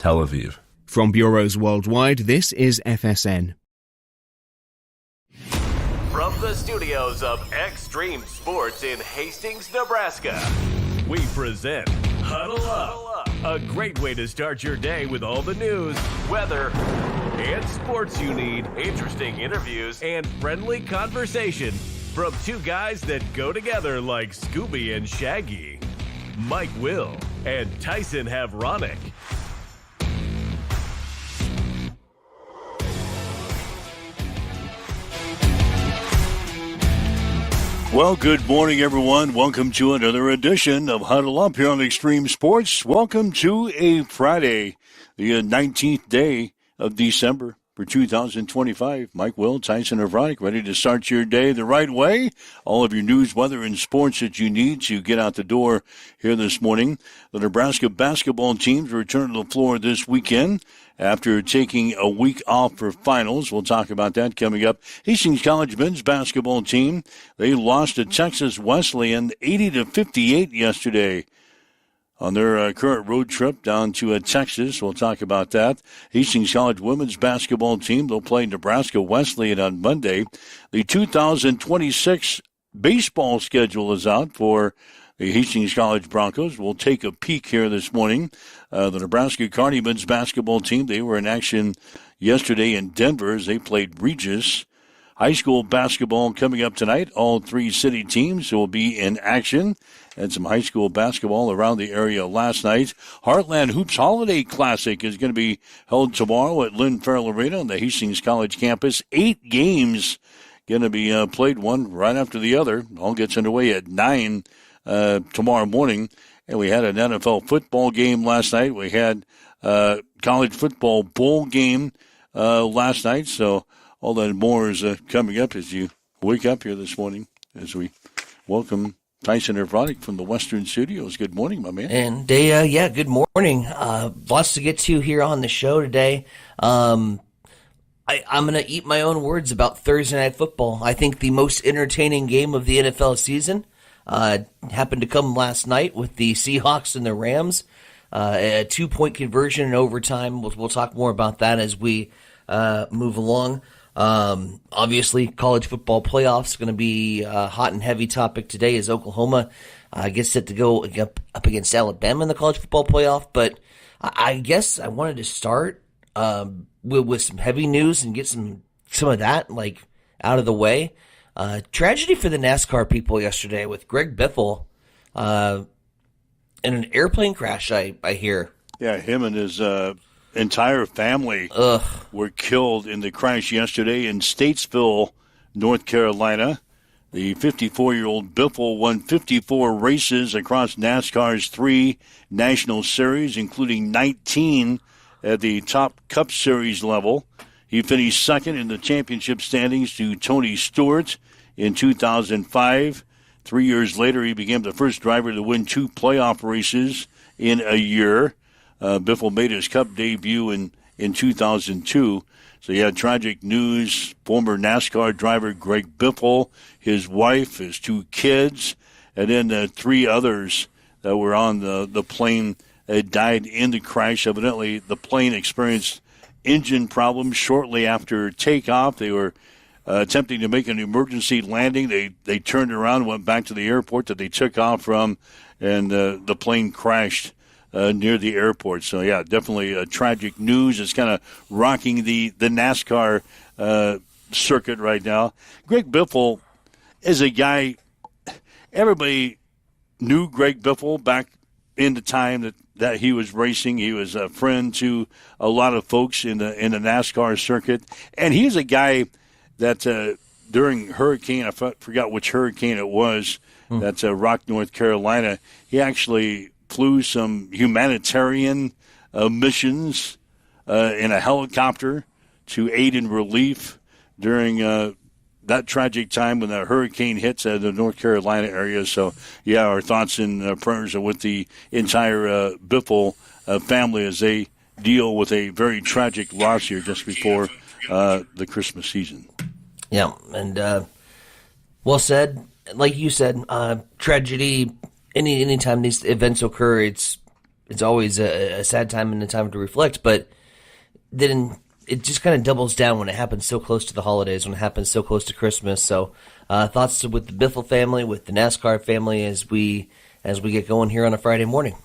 Tel Aviv. From bureaus worldwide, this is FSN. From the studios of Extreme Sports in Hastings, Nebraska, we present Huddle Up, a great way to start your day with all the news, weather, and sports you need, interesting interviews, and friendly conversation from two guys that go together like Scooby and Shaggy, Mike Will and Tyson Havronic. Well, good morning, everyone. Welcome to another edition of Huddle Up here on Extreme Sports. Welcome to a Friday, the 19th day of December for 2025. Mike Will, Tyson Havronic, ready to start your day the right way. All of your news, weather, and sports that you need to get out the door here this morning. The Nebraska basketball teams return to the floor this weekend after taking a week off for finals. We'll talk about that coming up. Hastings College men's basketball team, they lost to Texas Wesleyan 80-58 yesterday on their current road trip down to Texas. We'll talk about that. Hastings College women's basketball team, they'll play Nebraska Wesleyan on Monday. The 2026 baseball schedule is out for the Hastings College Broncos. We'll take a peek here this morning. The Nebraska Kearney men's basketball team, they were in action yesterday in Denver as they played Regis. High school basketball coming up tonight. All three city teams will be in action. And some high school basketball around the area last night. Heartland Hoops Holiday Classic is going to be held tomorrow at Lynn Farrell Arena on the Hastings College campus. 8 games going to be played, one right after the other. All gets underway at 9 tomorrow morning. And we had an NFL football game last night. We had college football bowl game last night. So all that and more is coming up as you wake up here this morning as we welcome Tyson Havronic from the Western Studios. Good morning, my man. And good morning. Lots to get to here on the show today. I'm going to eat my own words about Thursday Night Football. I think the most entertaining game of the NFL season happened to come last night with the Seahawks and the Rams. A 2-point conversion in overtime. We'll talk more about that as we move along. Obviously, college football playoffs going to be a hot and heavy topic today as Oklahoma gets set to go up against Alabama in the college football playoff. But I guess I wanted to start with some heavy news and get some of that out of the way. Tragedy for the NASCAR people yesterday with Greg Biffle in an airplane crash, I hear. Yeah, him and his entire family were killed in the crash yesterday in Statesville, North Carolina. The 54-year-old Biffle won 54 races across NASCAR's 3 national series, including 19 at the top Cup Series level. He finished second in the championship standings to Tony Stewart in 2005. 3 years later, he became the first driver to win 2 playoff races in a year. Biffle made his Cup debut in 2002. So you had tragic news. Former NASCAR driver Greg Biffle, his wife, his 2 kids, and then 3 others that were on the plane died in the crash. Evidently, the plane experienced engine problems shortly after takeoff. They were attempting to make an emergency landing. They turned around and went back to the airport that they took off from, and the plane crashed near the airport. So, yeah, definitely tragic news. It's kind of rocking the NASCAR circuit right now. Greg Biffle is a guy, everybody knew Greg Biffle back in the time that he was racing. He was a friend to a lot of folks in the NASCAR circuit. And he's a guy that during hurricane, I forgot which hurricane it was, that rocked North Carolina, he actually flew some humanitarian missions in a helicopter to aid in relief during that tragic time when the hurricane hits the North Carolina area. So, yeah, our thoughts and prayers are with the entire Biffle family as they deal with a very tragic loss here just before the Christmas season. Yeah, and well said. Like you said, tragedy. Anytime these events occur, it's it's always a sad time and a time to reflect, but then it just kind of doubles down when it happens so close to the holidays, when it happens so close to Christmas. So thoughts with the Biffle family, with the NASCAR family as we get going here on a Friday morning.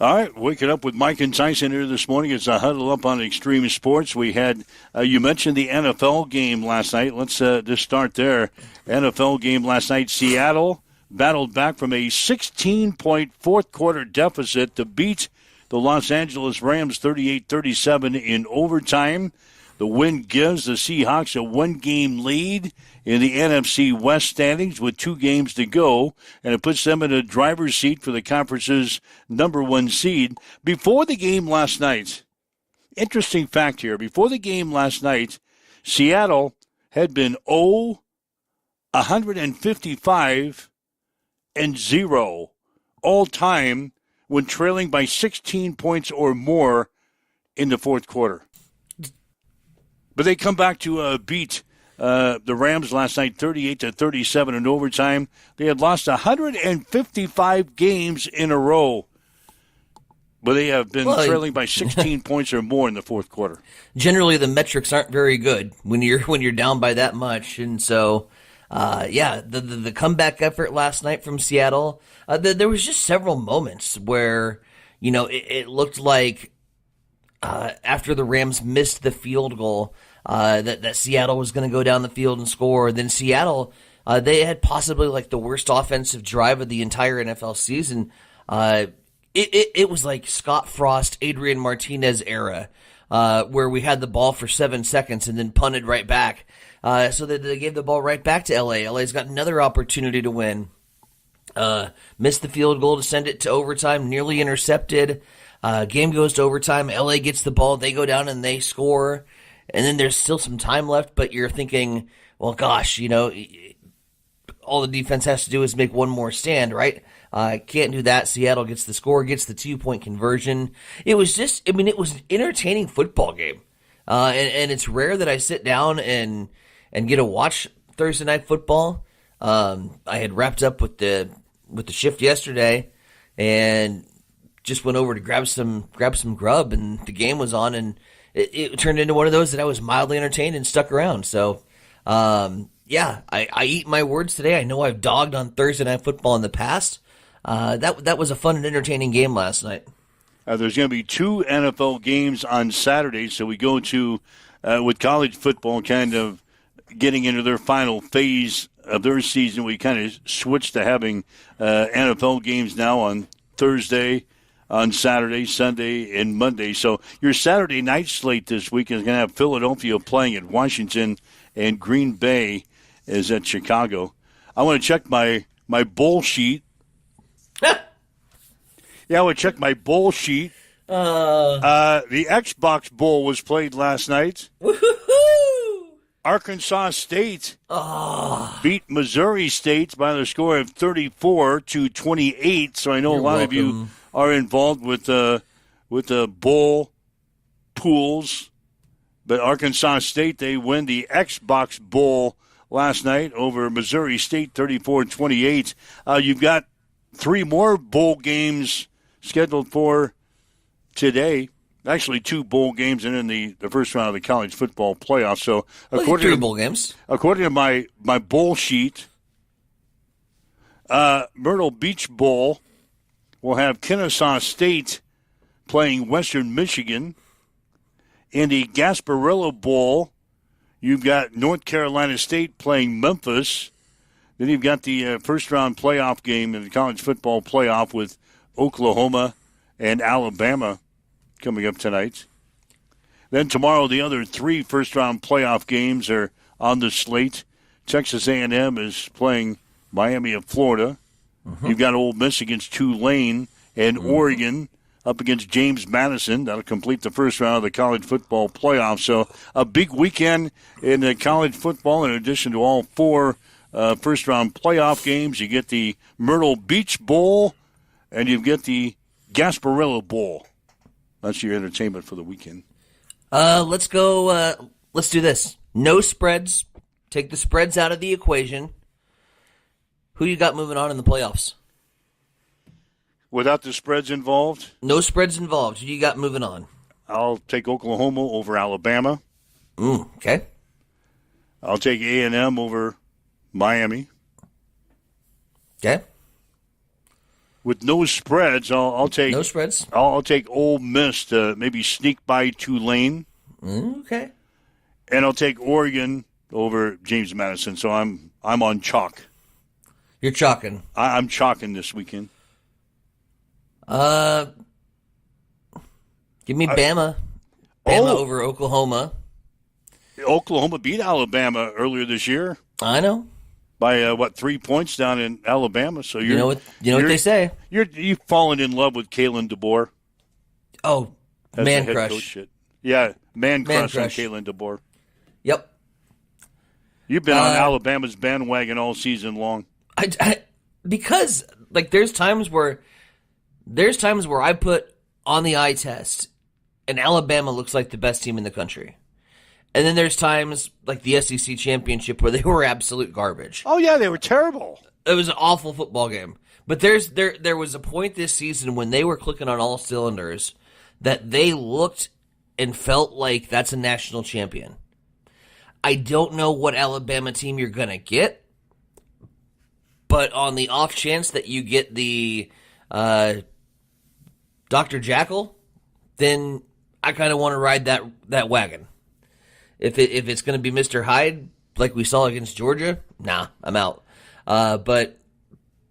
All right, waking up with Mike and Tyson here this morning. It's a huddle up on Extreme Sports. We had, you mentioned the NFL game last night. Let's just start there. NFL game last night. Seattle battled back from a 16-point fourth-quarter deficit to beat the Los Angeles Rams 38-37 in overtime. The win gives the Seahawks a one-game lead in the NFC West standings with 2 games to go, and it puts them in a driver's seat for the conference's number 1 seed. Before the game last night, interesting fact here, before the game last night, Seattle had been 155-0 all time when trailing by 16 points or more in the fourth quarter. But they come back to beat the Rams last night 38-37 in overtime. They had lost 155 games in a row. But they have been trailing by 16 points or more in the fourth quarter. Generally, the metrics aren't very good when you're down by that much. And so, the comeback effort last night from Seattle, there was just several moments where, it looked like after the Rams missed the field goal, that Seattle was going to go down the field and score. Then Seattle, they had possibly like the worst offensive drive of the entire NFL season. It was like Scott Frost, Adrian Martinez era, where we had the ball for 7 seconds and then punted right back. So they gave the ball right back to LA. LA's got another opportunity to win. Missed the field goal to send it to overtime, nearly intercepted. Game goes to overtime. LA gets the ball. They go down and they score. And then there's still some time left, but you're thinking, well, gosh, all the defense has to do is make one more stand, right? Can't do that. Seattle gets the score, gets the 2-point conversion. It was it was an entertaining football game. And it's rare that I sit down and get to watch Thursday Night Football. I had wrapped up with the shift yesterday and just went over to grab some grub, and the game was on, and it turned into one of those that I was mildly entertained and stuck around. So, I eat my words today. I know I've dogged on Thursday Night Football in the past. That was a fun and entertaining game last night. There's going to be 2 NFL games on Saturday, so we go to, with college football kind of getting into their final phase of their season, we kind of switched to having NFL games now on Thursday, on Saturday, Sunday, and Monday. So your Saturday night slate this week is going to have Philadelphia playing at Washington, and Green Bay is at Chicago. I want to check my bowl sheet. Yeah, I would check my bowl sheet. The Xbox Bowl was played last night. Woo-hoo-hoo! Arkansas State beat Missouri State by the score of 34-28. So I know You're a lot welcome. of you are involved with the bowl pools. But Arkansas State, they win the Xbox Bowl last night over Missouri State 34-28. You've got 3 more bowl games scheduled for today. Actually, 2 bowl games and in the first round of the college football playoffs. So Three bowl games. According to my bowl sheet, Myrtle Beach Bowl will have Kennesaw State playing Western Michigan. In the Gasparilla Bowl, you've got North Carolina State playing Memphis. Then you've got the first-round playoff game in the college football playoff with Oklahoma and Alabama coming up tonight. Then tomorrow, the other 3 first-round playoff games are on the slate. Texas A&M is playing Miami of Florida. You've got Ole Miss against Tulane, and Oregon up against James Madison. That'll complete the first round of the college football playoff. So a big weekend in the college football. In addition to all 4 first-round playoff games, you get the Myrtle Beach Bowl, and you get the Gasparilla Bowl. That's your entertainment for the weekend. Let's go. Let's do this. No spreads. Take the spreads out of the equation. Who you got moving on in the playoffs? Without the spreads involved? No spreads involved. Who you got moving on? I'll take Oklahoma over Alabama. Okay. I'll take A&M over Miami. Okay. With no spreads, I'll take no spreads. I'll take Ole Miss to maybe sneak by Tulane. Okay. And I'll take Oregon over James Madison. So I'm on chalk. You're chalking. I'm chalking this weekend. Give me Bama. Bama over Oklahoma. Oklahoma beat Alabama earlier this year. I know. By 3 points down in Alabama. So you know what they say. You've fallen in love with Kalen DeBoer. Oh, That's man head crush. coach shit. Yeah, man crush on Kalen DeBoer. Yep. You've been on Alabama's bandwagon all season long. Because there's times where I put on the eye test and Alabama looks like the best team in the country. And then there's times like the SEC championship where they were absolute garbage. Oh yeah, they were terrible. It was an awful football game. But there was a point this season when they were clicking on all cylinders that they looked and felt like that's a national champion. I don't know what Alabama team you're going to get, but on the off chance that you get the Dr. Jackal, then I kind of want to ride that wagon. If it's going to be Mr. Hyde, like we saw against Georgia, nah, I'm out. But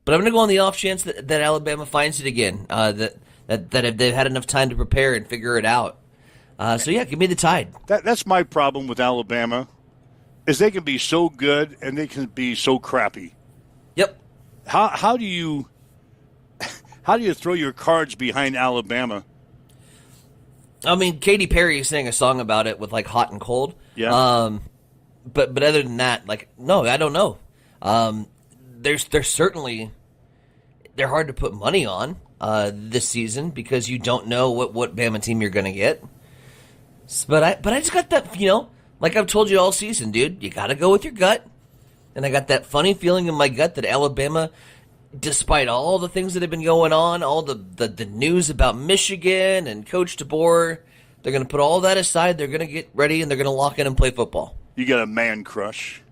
I'm going to go on the off chance that Alabama finds it again. That if they've had enough time to prepare and figure it out. So yeah, give me the Tide. That's my problem with Alabama, is they can be so good and they can be so crappy. Yep. How do you throw your cards behind Alabama? I mean, Katy Perry sang a song about it with Hot and Cold. Yeah. But other than that, no, I don't know. There's certainly, they're hard to put money on this season because you don't know what Bama team you're going to get. But I just got that, like I've told you all season, dude, you got to go with your gut. And I got that funny feeling in my gut that Alabama, despite all the things that have been going on, all the news about Michigan and Coach DeBoer, they're going to put all that aside. They're going to get ready, and they're going to lock in and play football. You got a man crush.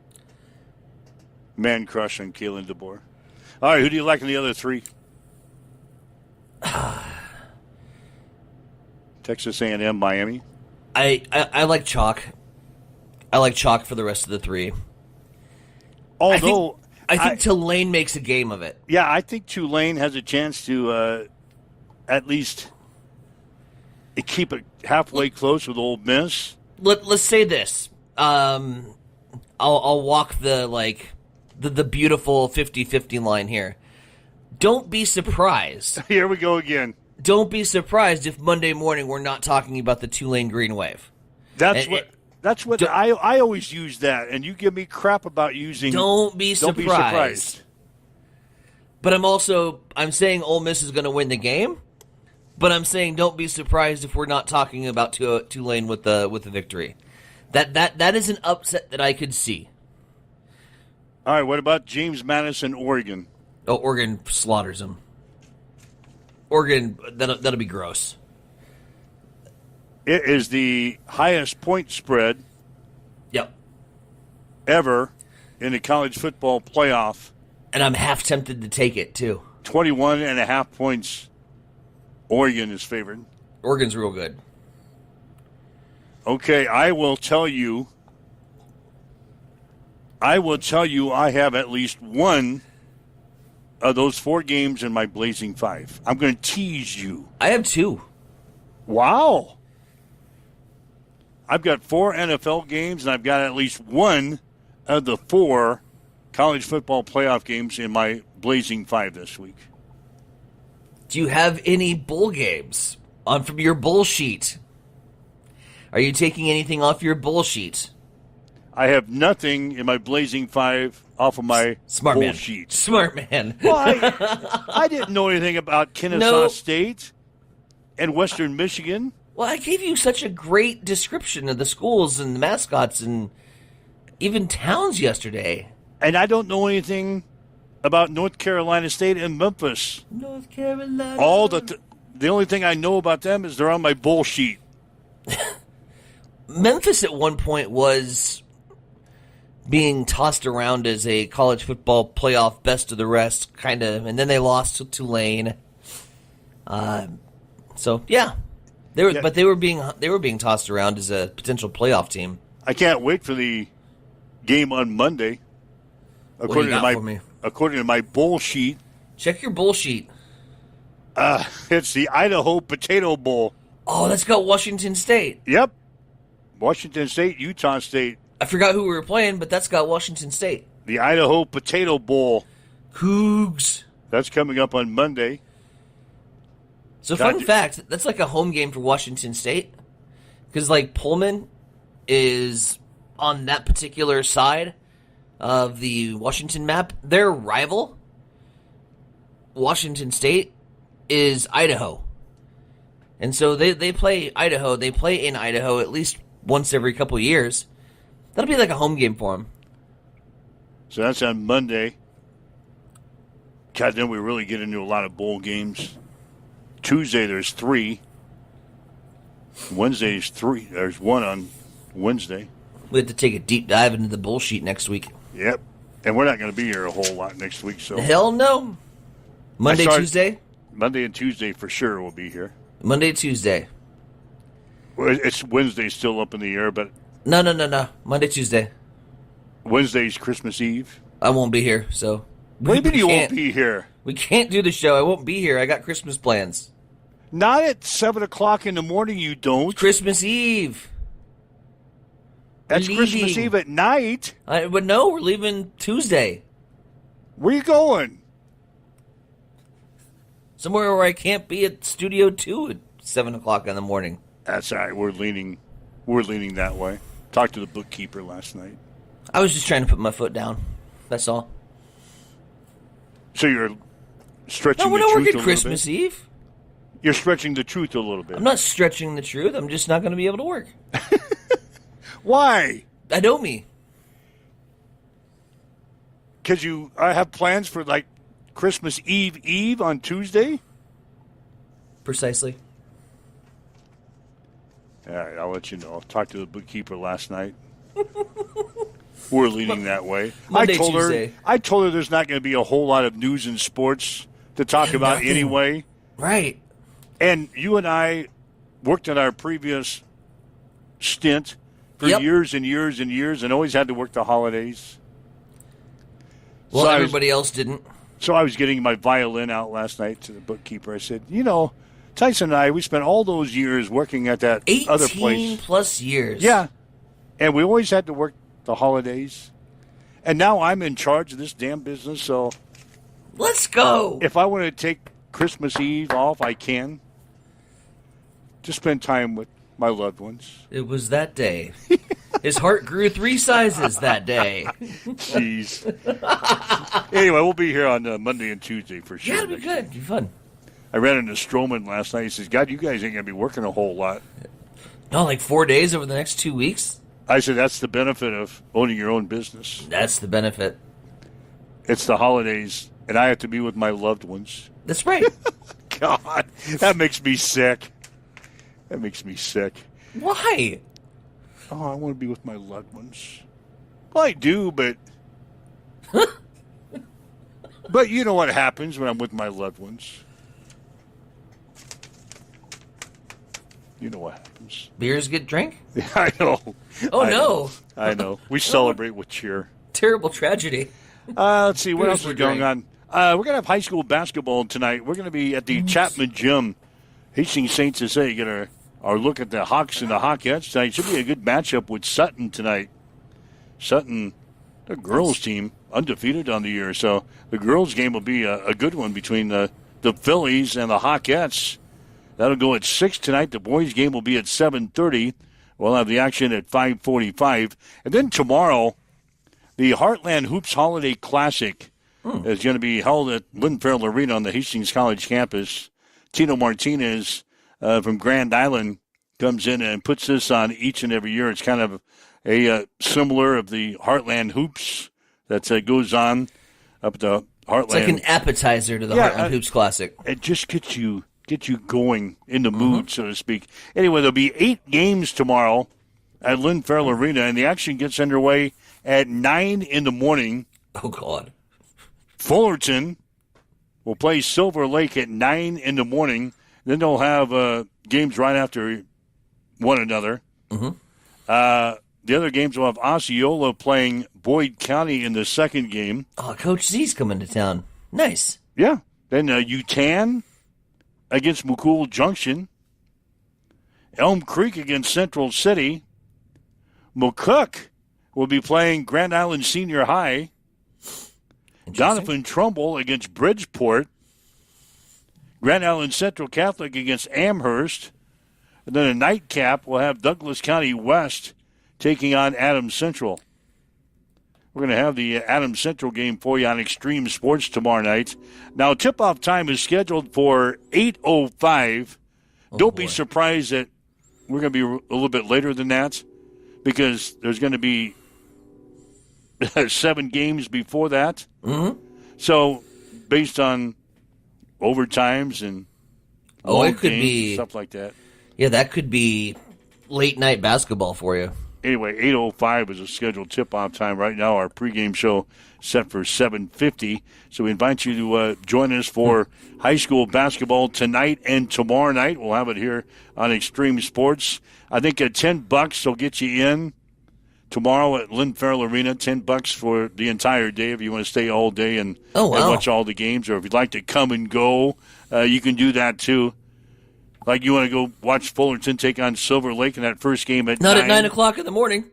Man crush on Kalen DeBoer. All right, who do you like in the other three? Texas A&M, Miami. I like chalk. I like chalk for the rest of the three. Although I think Tulane makes a game of it. Yeah, I think Tulane has a chance to at least keep it halfway close with Ole Miss. Let's say this. I'll walk the beautiful 50-50 line here. Don't be surprised. Here we go again. Don't be surprised if Monday morning we're not talking about the Tulane Green Wave. That's what I always use that, and you give me crap about using. Don't be surprised. But I'm saying Ole Miss is going to win the game. But I'm saying don't be surprised if we're not talking about Tulane with the victory. That is an upset that I could see. All right, what about James Madison, Oregon? Oh, Oregon slaughters them. Oregon, that'll be gross. It is the highest point spread ever in the college football playoff. And I'm half tempted to take it, too. 21.5 points. Oregon is favored. Oregon's real good. Okay, I will tell you I have at least one of those 4 games in my Blazing 5. I'm going to tease you. I have 2. Wow. I've got 4 NFL games, and I've got at least one of the 4 college football playoff games in my Blazing 5 this week. Do you have any bowl games from your bull sheet? Are you taking anything off your bull sheet? I have nothing in my Blazing 5 off of my Smart bull man. sheet. Smart man. Well, I didn't know anything about Kennesaw State and Western Michigan. Well, I gave you such a great description of the schools and the mascots and even towns yesterday. And I don't know anything about North Carolina State and Memphis. North Carolina. The only thing I know about them is they're on my bull sheet. Memphis at one point was being tossed around as a college football playoff best of the rest, kind of, and then they lost to Tulane. So yeah, but they were being tossed around as a potential playoff team. I can't wait for the game on Monday. According to my bull sheet, check your bull sheet. it's the Idaho Potato Bowl. Oh, that's got Washington State. Yep, Washington State, Utah State. I forgot who we were playing, but that's got Washington State. The Idaho Potato Bowl. Cougs. That's coming up on Monday. So fun fact, that's like a home game for Washington State. Because like Pullman is on that particular side of the Washington map. Their rival, Washington State, is Idaho. And so they play Idaho. They play in Idaho at least once every couple of years. That'll be like a home game for them. So that's on Monday. God, then we really get into a lot of bowl games. Tuesday, there's 3. Wednesday's 3. There's 1 on Wednesday. We have to take a deep dive into the bull sheet next week. Yep. And we're not going to be here a whole lot next week. So hell no. Tuesday? Monday and Tuesday for sure we'll be here. Monday, Tuesday. Well, it's Wednesday still up in the air, but... No. Monday, Tuesday. Wednesday's Christmas Eve. I won't be here, so... What do you mean you won't be here? We can't do the show. I won't be here. I got Christmas plans. Not at 7 o'clock in the morning, you don't. It's Christmas Eve. That's Christmas Eve at night. But no, we're leaving Tuesday. Where you going? Somewhere where I can't be at Studio 2 at 7 o'clock in the morning. That's all right. We're leaning that way. Talked to the bookkeeper last night. I was just trying to put my foot down. That's all. So you're stretching the truth a little bit? No, we're not working Christmas Eve. You're stretching the truth a little bit. I'm not stretching the truth. I'm just not going to be able to work. Why? I know me. Because I have plans for like Christmas Eve on Tuesday? Precisely. All right, I'll let you know. I talked to the bookkeeper last night. We're leaning that way. Tuesday. I told her there's not going to be a whole lot of news and sports to talk about anyway. Right. And you and I worked in our previous stint for years and years and years and always had to work the holidays. Well, so everybody else didn't. So I was getting my violin out last night to the bookkeeper. I said, Tyson and I, we spent all those years working at that other place. 18 plus years. Yeah. And we always had to work the holidays. And now I'm in charge of this damn business, so... Let's go! If I want to take Christmas Eve off, I can. Just spend time with my loved ones. It was that day. His heart grew 3 sizes that day. Jeez. Anyway, we'll be here on Monday and Tuesday for sure. Yeah, it'll be good. It'll be fun. I ran into Stroman last night. He says, God, you guys ain't going to be working a whole lot. No, like 4 days over the next 2 weeks? I said, that's the benefit of owning your own business. That's the benefit. It's the holidays, and I have to be with my loved ones. That's right. God, that makes me sick. That makes me sick. Why? Oh, I want to be with my loved ones. Well, I do, but... But you know what happens when I'm with my loved ones. You know what happens. Beers get drank? I know. Oh, no. I know. We celebrate with cheer. Terrible tragedy. Let's see. What else is going on? We're going to have high school basketball tonight. We're going to be at the Chapman Gym. Hastings St. Cecilia get our look at the Hawks and the Hawkettes tonight. Should be a good matchup with Sutton tonight. Sutton, the girls team, undefeated on the year. So the girls game will be a good one between the Phillies and the Hawkettes. That'll go at 6 tonight. The boys game will be at 7:30. We'll have the action at 5:45. And then tomorrow, the Heartland Hoops Holiday Classic is going to be held at Lynn Farrell Arena on the Hastings College campus. Tino Martinez from Grand Island comes in and puts this on each and every year. It's kind of a similar of the Heartland Hoops that goes on up at the Heartland. It's like an appetizer to the Heartland Hoops Classic. It just gets you going in the mood, so to speak. Anyway, there'll be 8 games tomorrow at Lynn Farrell Arena, and the action gets underway at 9 in the morning. Oh, God. Fullerton will play Silver Lake at 9 in the morning. Then they'll have games right after one another. The other games will have Osceola playing Boyd County in the second game. Oh, Coach Z's coming to town. Nice. Yeah. Then Utan against McCool Junction. Elm Creek against Central City. McCook will be playing Grand Island Senior High. Jonathan Trumbull against Bridgeport. Grand Island Central Catholic against Amherst. And then a nightcap will have Douglas County West taking on Adams Central. We're going to have the Adams Central game for you on Extreme Sports tomorrow night. Now, tip-off time is scheduled for 8:05. Don't be surprised that we're going to be a little bit later than that, because there's going to be 7 games before that. So, based on overtimes and it could games, be stuff like that. Yeah, that could be late night basketball for you. Anyway, 8:05 is a scheduled tip-off time. Right now, our pregame show set for 7:50. So we invite you to join us for high school basketball tonight and tomorrow night. We'll have it here on Extreme Sports. I think at $10 will get you in tomorrow at Lynn Farrell Arena. $10 for the entire day if you want to stay all day and watch all the games. Or if you'd like to come and go, you can do that too. Like you want to go watch Fullerton take on Silver Lake in that first game at 9. Not at 9 o'clock in the morning.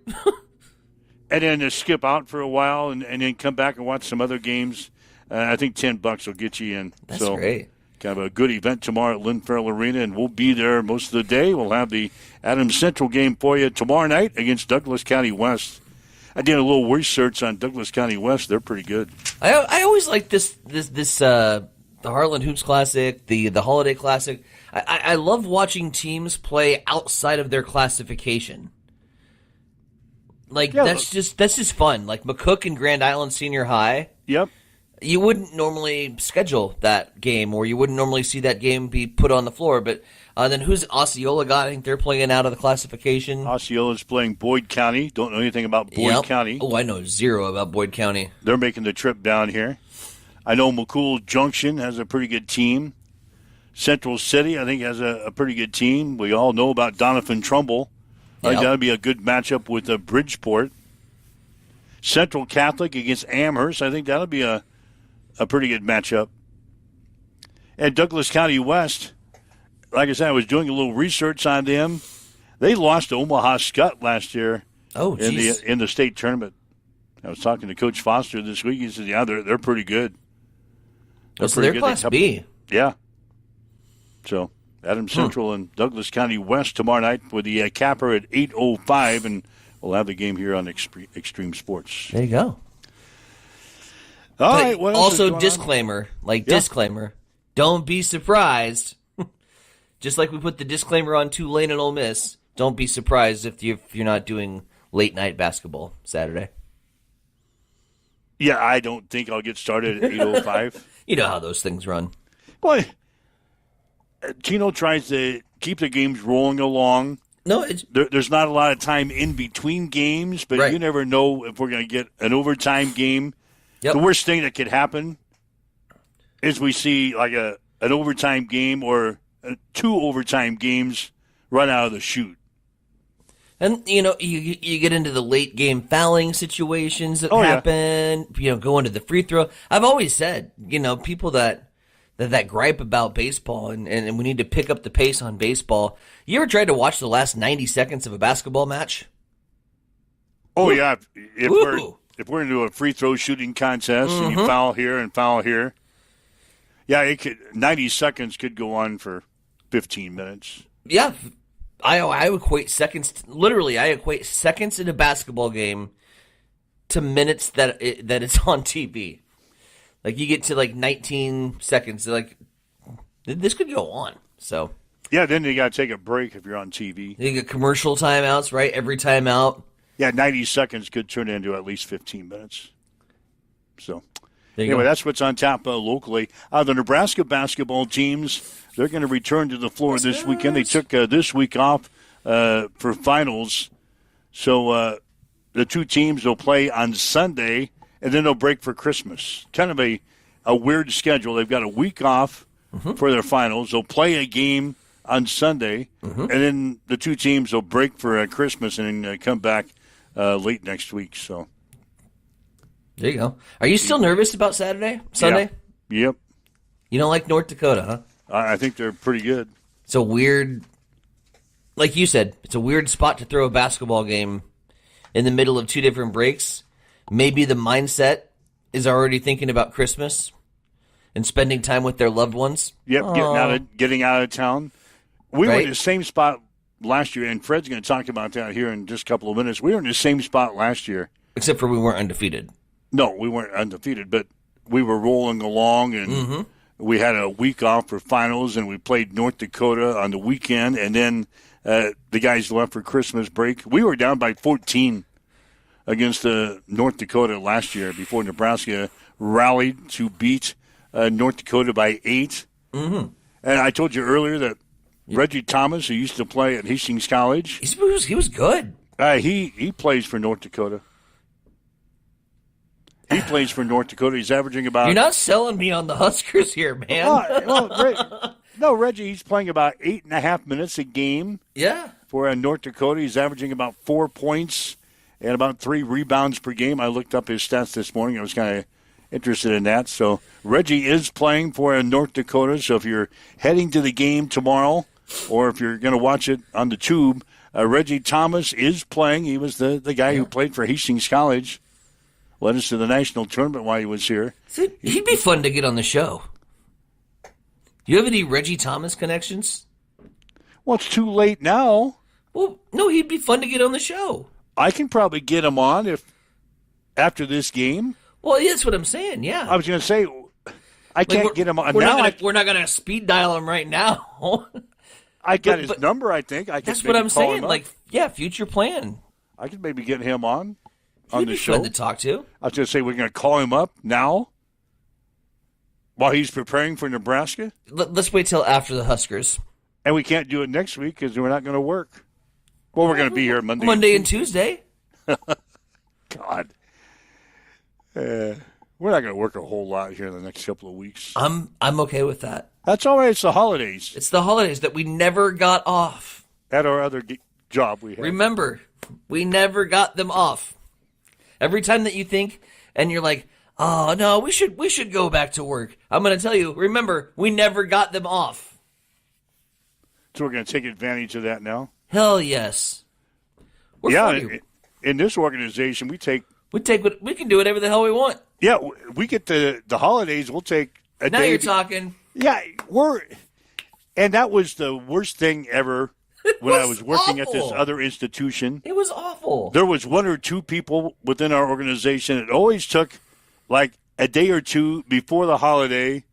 And then skip out for a while and then come back and watch some other games. I think $10 will get you in. That's great. Kind of a good event tomorrow at Lynn Farrell Arena, and we'll be there most of the day. We'll have the Adams Central game for you tomorrow night against Douglas County West. I did a little research on Douglas County West. They're pretty good. I always like this the Heartland Hoops Classic, the Holiday Classic. I love watching teams play outside of their classification. That's just fun. Like McCook and Grand Island Senior High. Yep. You wouldn't normally schedule that game, or you wouldn't normally see that game be put on the floor. But then who's Osceola got? I think they're playing out of the classification. Osceola's playing Boyd County. Don't know anything about Boyd County. Oh, I know zero about Boyd County. They're making the trip down here. I know McCool Junction has a pretty good team. Central City, I think, has a pretty good team. We all know about Donovan Trumbull. I think that would be a good matchup with Bridgeport. Central Catholic against Amherst, I think that'll be a pretty good matchup. And Douglas County West, like I said, I was doing a little research on them. They lost to Omaha Skutt last year in the state tournament. I was talking to Coach Foster this week. He said, yeah, they're pretty good. They're Class B. Yeah. So Adams Central and Douglas County West tomorrow night with the capper at 8:05, and we'll have the game here on Extreme Sports. There you go. All right. What else also, disclaimer, disclaimer, don't be surprised. Just like we put the disclaimer on Tulane and Ole Miss, don't be surprised if you're not doing late night basketball Saturday. Yeah, I don't think I'll get started at 8:05. You know how those things run. Boy, Tino tries to keep the games rolling along. No, there's not a lot of time in between games, but you never know if we're going to get an overtime game. Yep. The worst thing that could happen is we see like an overtime game or 2 overtime games run out of the chute. And, you get into the late game fouling situations that happen, go into the free throw. I've always said, people that gripe about baseball and we need to pick up the pace on baseball. You ever tried to watch the last 90 seconds of a basketball match? Oh, yeah. If we're into a free throw shooting contest and you foul here and foul here, 90 seconds could go on for 15 minutes. Yeah. I equate seconds. Literally, I equate seconds in a basketball game to minutes that it's on TV. Like you get to 19 seconds, this could go on. So then you got to take a break if you're on TV. You get commercial timeouts, right? Every timeout. Yeah, 90 seconds could turn into at least 15 minutes. So Anyway, that's what's on tap locally. The Nebraska basketball teams, they're going to return to the floor this weekend. They took this week off for finals. So the two teams will play on Sunday, and then they'll break for Christmas. Kind of a weird schedule. They've got a week off for their finals. They'll play a game on Sunday, and then the two teams will break for Christmas and then come back late next week. So there you go. Are you still nervous about Sunday? Yeah. Yep. You don't like North Dakota, huh? I think they're pretty good. It's a weird, like you said, it's a weird spot to throw a basketball game in the middle of two different breaks. Maybe the mindset is already thinking about Christmas and spending time with their loved ones. Yep, getting out of town. We were in the same spot last year, and Fred's going to talk about that here in just a couple of minutes. We were in the same spot last year. Except for we weren't undefeated. No, we weren't undefeated, but we were rolling along, and we had a week off for finals, and we played North Dakota on the weekend, and then the guys left for Christmas break. We were down by 14 against North Dakota last year before Nebraska rallied to beat North Dakota by 8. And I told you earlier that Reggie Thomas, who used to play at Hastings College, he was good. He plays for North Dakota. He plays for North Dakota. He's averaging about... You're not selling me on the Huskers here, man. No, Reggie, he's playing about 8.5 minutes a game. Yeah. For North Dakota. He's averaging about 4 points and about 3 rebounds per game. I looked up his stats this morning. I was kind of interested in that. So Reggie is playing for North Dakota. So if you're heading to the game tomorrow or if you're going to watch it on the tube, Reggie Thomas is playing. He was the guy who played for Hastings College. Led us to the national tournament while he was here. He'd be fun to get on the show. Do you have any Reggie Thomas connections? Well, it's too late now. Well, no, he'd be fun to get on the show. I can probably get him on after this game. Well, yeah, that's what I'm saying, yeah. I was going to say, I can't get him on. We're not going to speed dial him right now. I got his number, I think. That's what I'm saying. Like, yeah, future plan. I could maybe get him on He'd the be show. Fun to talk to. I was going to say, we're going to call him up now while he's preparing for Nebraska. Let's wait till after the Huskers. And we can't do it next week because we're not going to work. Well, we're going to be here Monday and Tuesday. God. We're not going to work a whole lot here in the next couple of weeks. I'm okay with that. That's all right. It's the holidays. It's the holidays that we never got off. At our other job we had. Remember, we never got them off. Every time that you think and you're like, oh, no, we should go back to work. I'm going to tell you, remember, we never got them off. So we're going to take advantage of that now? Hell yes. In this organization, we can do whatever the hell we want. Yeah, we get the holidays. We'll take a day. Now you're talking. Yeah, and that was the worst thing ever when I was working at this other institution. It was awful. There was 1 or 2 people within our organization. It always took like a day or two before the holiday,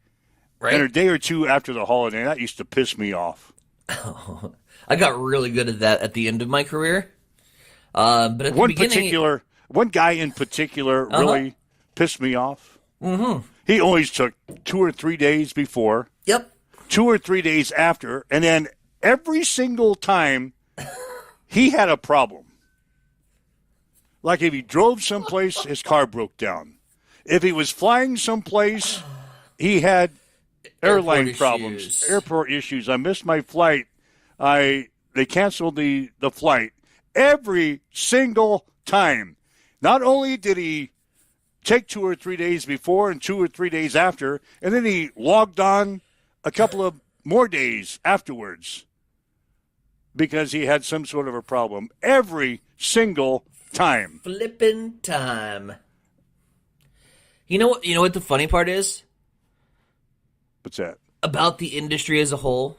right, and a day or two after the holiday. That used to piss me off. I got really good at that at the end of my career. But at the beginning, one guy in particular really pissed me off. Mm-hmm. He always took 2 or 3 days before. Yep. 2 or 3 days after, and then every single time he had a problem. Like if he drove someplace, his car broke down. If he was flying someplace, he had airline problems, airport issues. I missed my flight. They canceled the flight every single time. Not only did he take 2 or 3 days before and 2 or 3 days after, and then he logged on a couple of more days afterwards because he had some sort of a problem every single time. Flippin' time. You know what the funny part is? What's that? About the industry as a whole.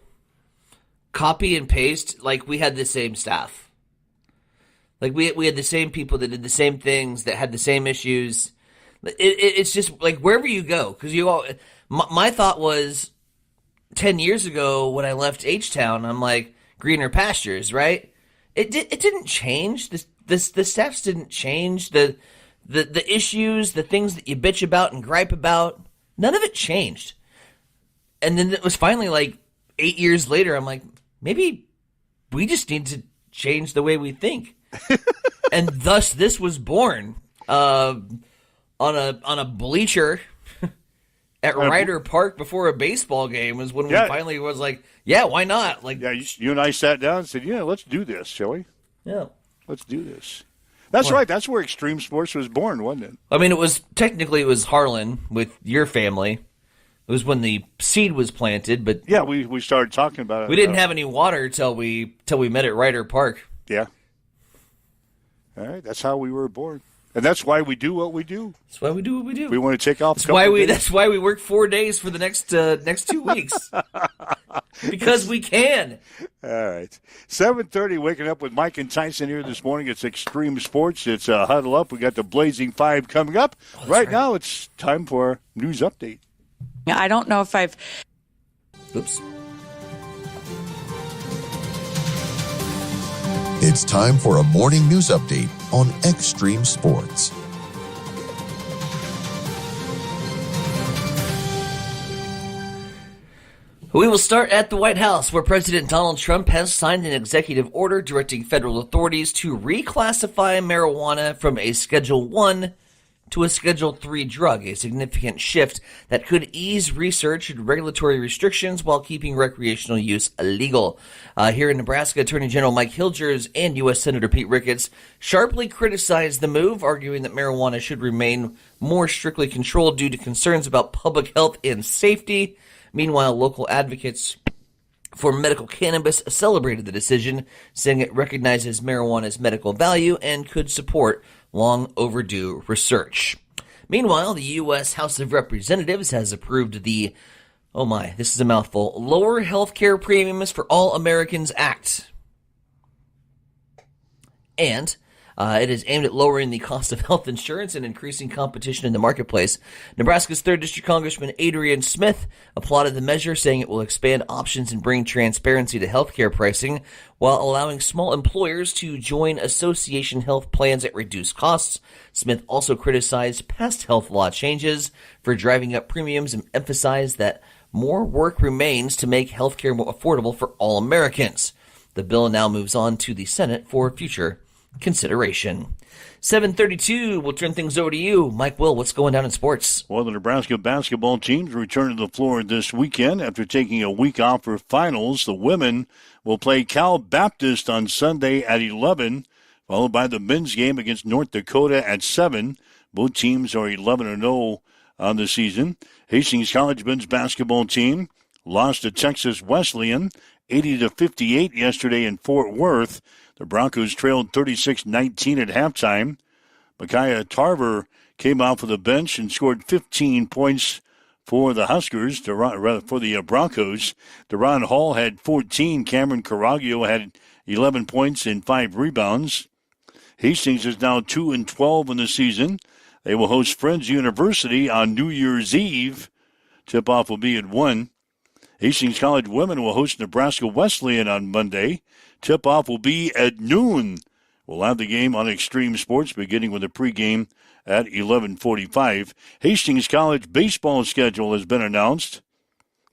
Copy and paste, like we had the same staff. Like we had the same people that did the same things, that had the same issues. It's just like wherever you go, because my thought was 10 years ago when I left H-Town, I'm like, greener pastures, right? It didn't change. The staffs didn't change. The the issues, the things that you bitch about and gripe about, none of it changed. And then it was finally like 8 years later, I'm like, maybe we just need to change the way we think. And thus this was born on a bleacher at Ryder Park before a baseball game was when we finally was like, yeah, why not? Like, yeah, you and I sat down and said, yeah, let's do this, shall we? Yeah. Let's do this. That's right. That's where extreme sports was born, wasn't it? I mean, it was Harlan with your family. It was when the seed was planted, but yeah, we started talking about it. We didn't have any water till we met at Ryder Park. Yeah. All right, that's how we were born, and that's why we do what we do. That's why we do what we do. We want to take off. That's why we work 4 days for the next 2 weeks. Because we can. All right. 7:30, waking up with Mike and Tyson here this morning. It's Extreme Sports. It's Huddle Up. We got the Blazing Five coming up. Right now, it's time for our news update. I don't know if I've... Oops. It's time for a morning news update on Extreme Sports. We will start at the White House, where President Donald Trump has signed an executive order directing federal authorities to reclassify marijuana from a Schedule 1 to a Schedule 3 drug, a significant shift that could ease research and regulatory restrictions while keeping recreational use illegal. Here in Nebraska, Attorney General Mike Hilgers and U.S. Senator Pete Ricketts sharply criticized the move, arguing that marijuana should remain more strictly controlled due to concerns about public health and safety. Meanwhile, local advocates for medical cannabis celebrated the decision, saying it recognizes marijuana's medical value and could support long overdue research. Meanwhile, the U.S. House of Representatives has approved the, oh my, this is a mouthful, Lower Healthcare Premiums for All Americans Act. And it is aimed at lowering the cost of health insurance and increasing competition in the marketplace. Nebraska's 3rd District Congressman Adrian Smith applauded the measure, saying it will expand options and bring transparency to healthcare pricing while allowing small employers to join association health plans at reduced costs. Smith also criticized past health law changes for driving up premiums and emphasized that more work remains to make healthcare more affordable for all Americans. The bill now moves on to the Senate for future consideration. 7:32, we'll turn things over to you. Mike Will, what's going down in sports? Well, the Nebraska basketball teams return to the floor this weekend after taking a week off for finals. The women will play Cal Baptist on Sunday at 11, followed by the men's game against North Dakota at 7. Both teams are 11-0 on the season. Hastings College men's basketball team lost to Texas Wesleyan 80-58 yesterday in Fort Worth. The Broncos trailed 36-19 at halftime. Micaiah Tarver came out for the bench and scored 15 points for the Huskers, for the Broncos. Deron Hall had 14. Cameron Caraglio had 11 points and 5 rebounds. Hastings is now 2-12 in the season. They will host Friends University on New Year's Eve. Tip-off will be at 1. Hastings College women will host Nebraska Wesleyan on Monday. Tip-off will be at noon. We'll have the game on Extreme Sports, beginning with a pregame at 11:45. Hastings College baseball schedule has been announced.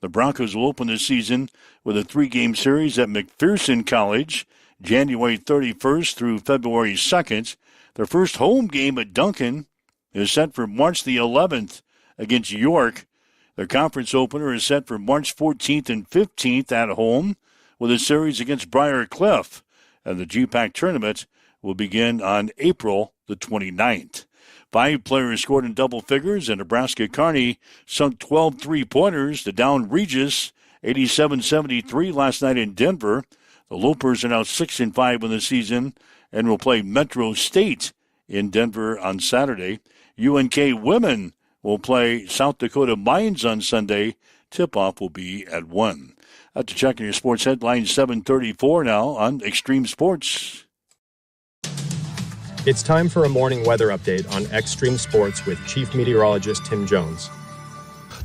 The Broncos will open the season with a 3-game series at McPherson College, January 31st through February 2nd. Their first home game at Duncan is set for March the 11th against York. Their conference opener is set for March 14th and 15th at home, with a series against Briar Cliff. And the GPAC tournament will begin on April the 29th. 5 players scored in double figures, and Nebraska Kearney sunk 12 three-pointers to down Regis 87-73 last night in Denver. The Lopers are now 6-5 in the season and will play Metro State in Denver on Saturday. UNK women will play South Dakota Mines on Sunday. Tip-off will be at 1. To check on your sports headlines, 7:34 now on Extreme Sports. It's time for a morning weather update on Extreme Sports with Chief Meteorologist Tim Jones.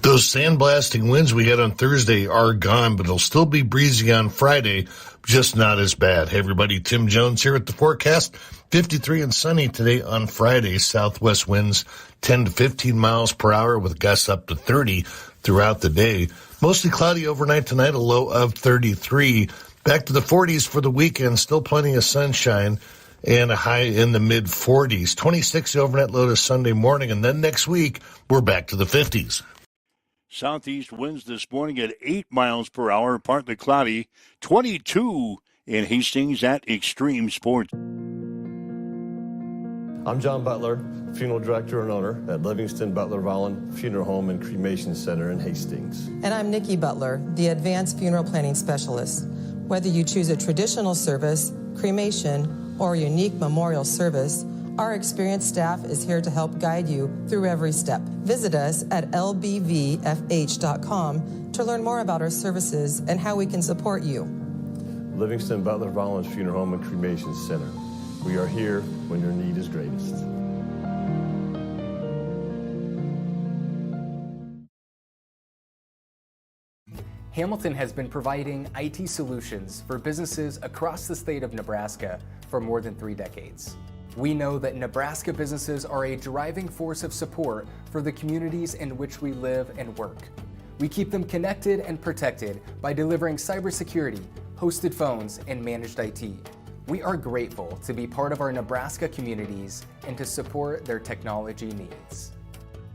Those sandblasting winds we had on Thursday are gone, but it'll still be breezy on Friday, just not as bad. Hey, everybody, Tim Jones here at the forecast. 53 and sunny today on Friday. Southwest winds 10 to 15 miles per hour with gusts up to 30 throughout the day. Mostly cloudy overnight tonight, a low of 33. Back to the 40s for the weekend, still plenty of sunshine and a high in the mid-40s. 26 overnight low to Sunday morning, and then next week, we're back to the 50s. Southeast winds this morning at 8 miles per hour, partly cloudy. 22 in Hastings at Extreme Sports. I'm John Butler, funeral director and owner at Livingston Butler Volland Funeral Home and Cremation Center in Hastings. And I'm Nikki Butler, the advanced funeral planning specialist. Whether you choose a traditional service, cremation, or a unique memorial service, our experienced staff is here to help guide you through every step. Visit us at lbvfh.com to learn more about our services and how we can support you. Livingston Butler Volland Funeral Home and Cremation Center. We are here when your need is greatest. Hamilton has been providing IT solutions for businesses across the state of Nebraska for more than 3 decades. We know that Nebraska businesses are a driving force of support for the communities in which we live and work. We keep them connected and protected by delivering cybersecurity, hosted phones, and managed IT. We are grateful to be part of our Nebraska communities and to support their technology needs.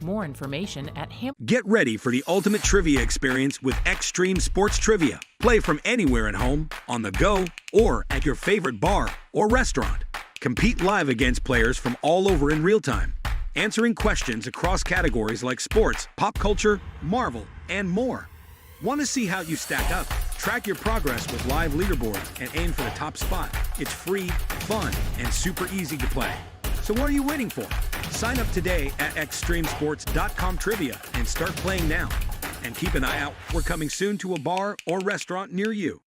More information at Get ready for the ultimate trivia experience with Extreme Sports Trivia. Play from anywhere at home, on the go, or at your favorite bar or restaurant. Compete live against players from all over in real time, answering questions across categories like sports, pop culture, Marvel, and more. Want to see how you stack up? Track your progress with live leaderboards and aim for the top spot. It's free, fun, and super easy to play. So what are you waiting for? Sign up today at extremesports.com trivia and start playing now. And keep an eye out. We're coming soon to a bar or restaurant near you.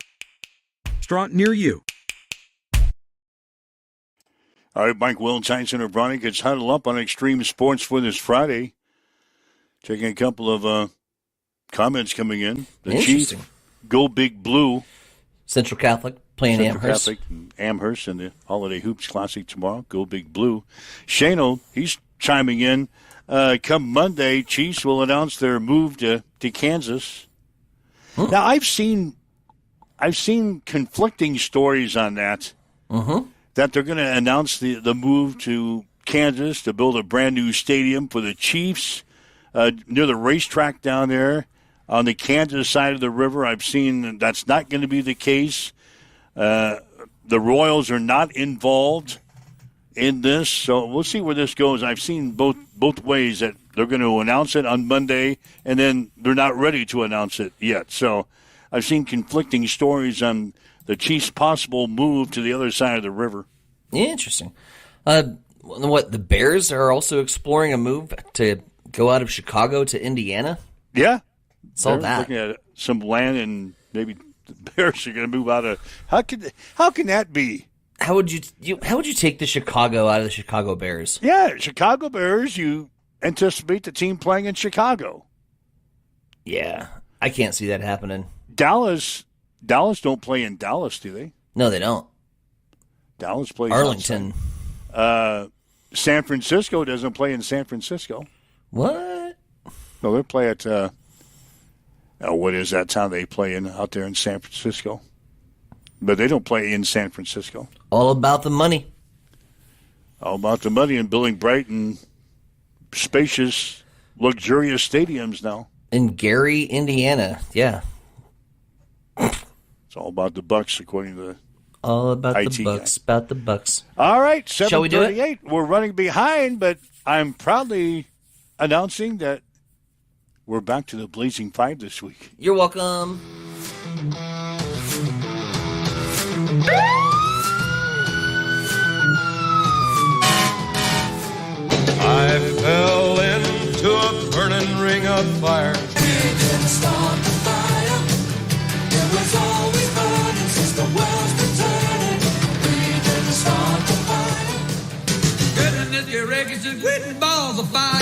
All right, Mike Will, Giants Center Bronny gets huddled up on Extreme Sports for this Friday. Taking a couple of comments coming in. The Chief, Go Big Blue. Central Catholic playing Amherst. Catholic, Amherst in the Holiday Hoops Classic tomorrow. Go Big Blue. Shano, he's chiming in. Come Monday, Chiefs will announce their move to Kansas. Now, I've seen conflicting stories on that. That they're going to announce the move to Kansas to build a brand new stadium for the Chiefs near the racetrack down there on the Kansas side of the river. I've seen that's not going to be the case. The Royals are not involved in this, so we'll see where this goes. I've seen both ways that they're going to announce it on Monday, and then they're not ready to announce it yet. So I've seen conflicting stories on the Chiefs' possible move to the other side of the river. Interesting. What, the Bears are also exploring a move to go out of Chicago to Indiana? Yeah. Saw They're that. looking at some land, and maybe the Bears are going to move out of. How can that be? How would you take the Chicago out of the Chicago Bears? Yeah, Chicago Bears. You anticipate the team playing in Chicago? Yeah, I can't see that happening. Dallas don't play in Dallas, do they? No, they don't. Dallas plays Arlington. San Francisco doesn't play in San Francisco. What? No, they play at what is that town they play in out there in San Francisco? But they don't play in San Francisco. All about the money. All about the money and building bright and spacious, luxurious stadiums now. In Gary, Indiana. Yeah. It's all about the Bucks, according to the all about IT the Bucks. guy. About the Bucks. All right, Shall we do it? 7:38. We're running behind, but I'm proudly announcing that we're back to the Blazing Five this week. You're welcome. I fell into a burning ring of fire. We didn't start the fire. It was always burning since the world's been turning. We didn't start the fire. Goodness, your wreckage is written balls of fire.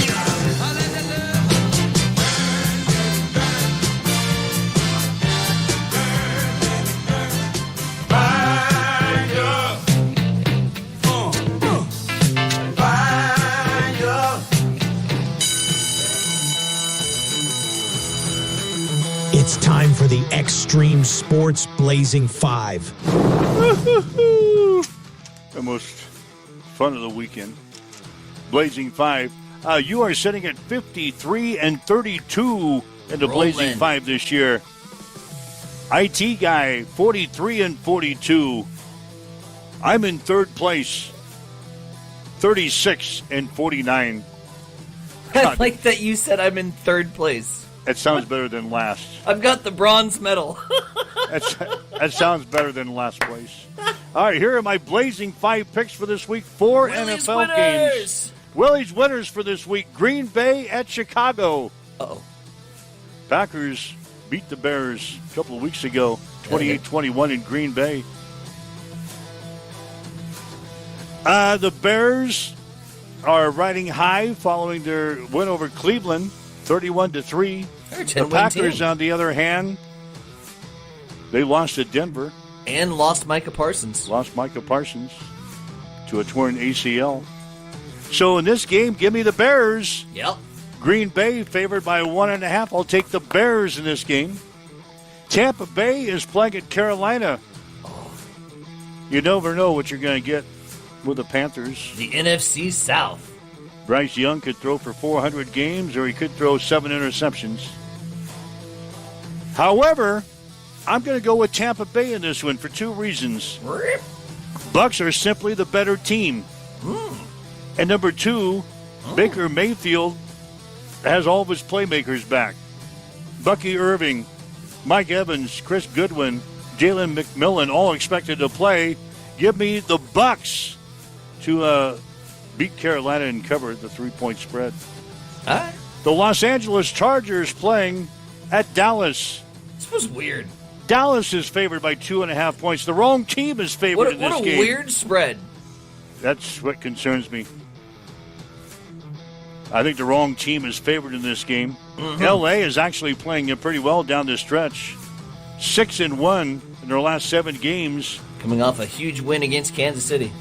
for the Extreme Sports Blazing 5. The most fun of the weekend. Blazing 5. You are sitting at 53-32 in the Blazing 5 this year. IT guy, 43-42. I'm in third place, 36-49. I like that you said I'm in third place. That sounds better than last. I've got the bronze medal. That sounds better than last place. All right, here are my Blazing 5 picks for this week. 4 Willie's NFL winners. games. Willie's winners for this week. Green Bay at Chicago. Uh-oh. Packers beat the Bears a couple of weeks ago, 28-21 in Green Bay. The Bears are riding high following their win over Cleveland, 31-3. The Packers, on the other hand, they lost to Denver. And lost Micah Parsons. Lost Micah Parsons to a torn ACL. So in this game, give me the Bears. Yep. Green Bay favored by 1.5. I'll take the Bears in this game. Tampa Bay is playing at Carolina. You never know what you're going to get with the Panthers. The NFC South. Bryce Young could throw for 400 games, or he could throw 7 interceptions. However, I'm going to go with Tampa Bay in this one for 2 reasons. Bucks are simply the better team. And number 2, Baker Mayfield has all of his playmakers back. Bucky Irving, Mike Evans, Chris Goodwin, Jalen McMillan, all expected to play. Give me the Bucks to beat Carolina and cover the 3-point spread. Right. The Los Angeles Chargers playing at Dallas. This was weird. Dallas is favored by 2.5 points. The wrong team is favored in this game. What a weird spread. That's what concerns me. I think the wrong team is favored in this game. L.A. is actually playing pretty well down the stretch. 6-1 in their last 7 games. Coming off a huge win against Kansas City.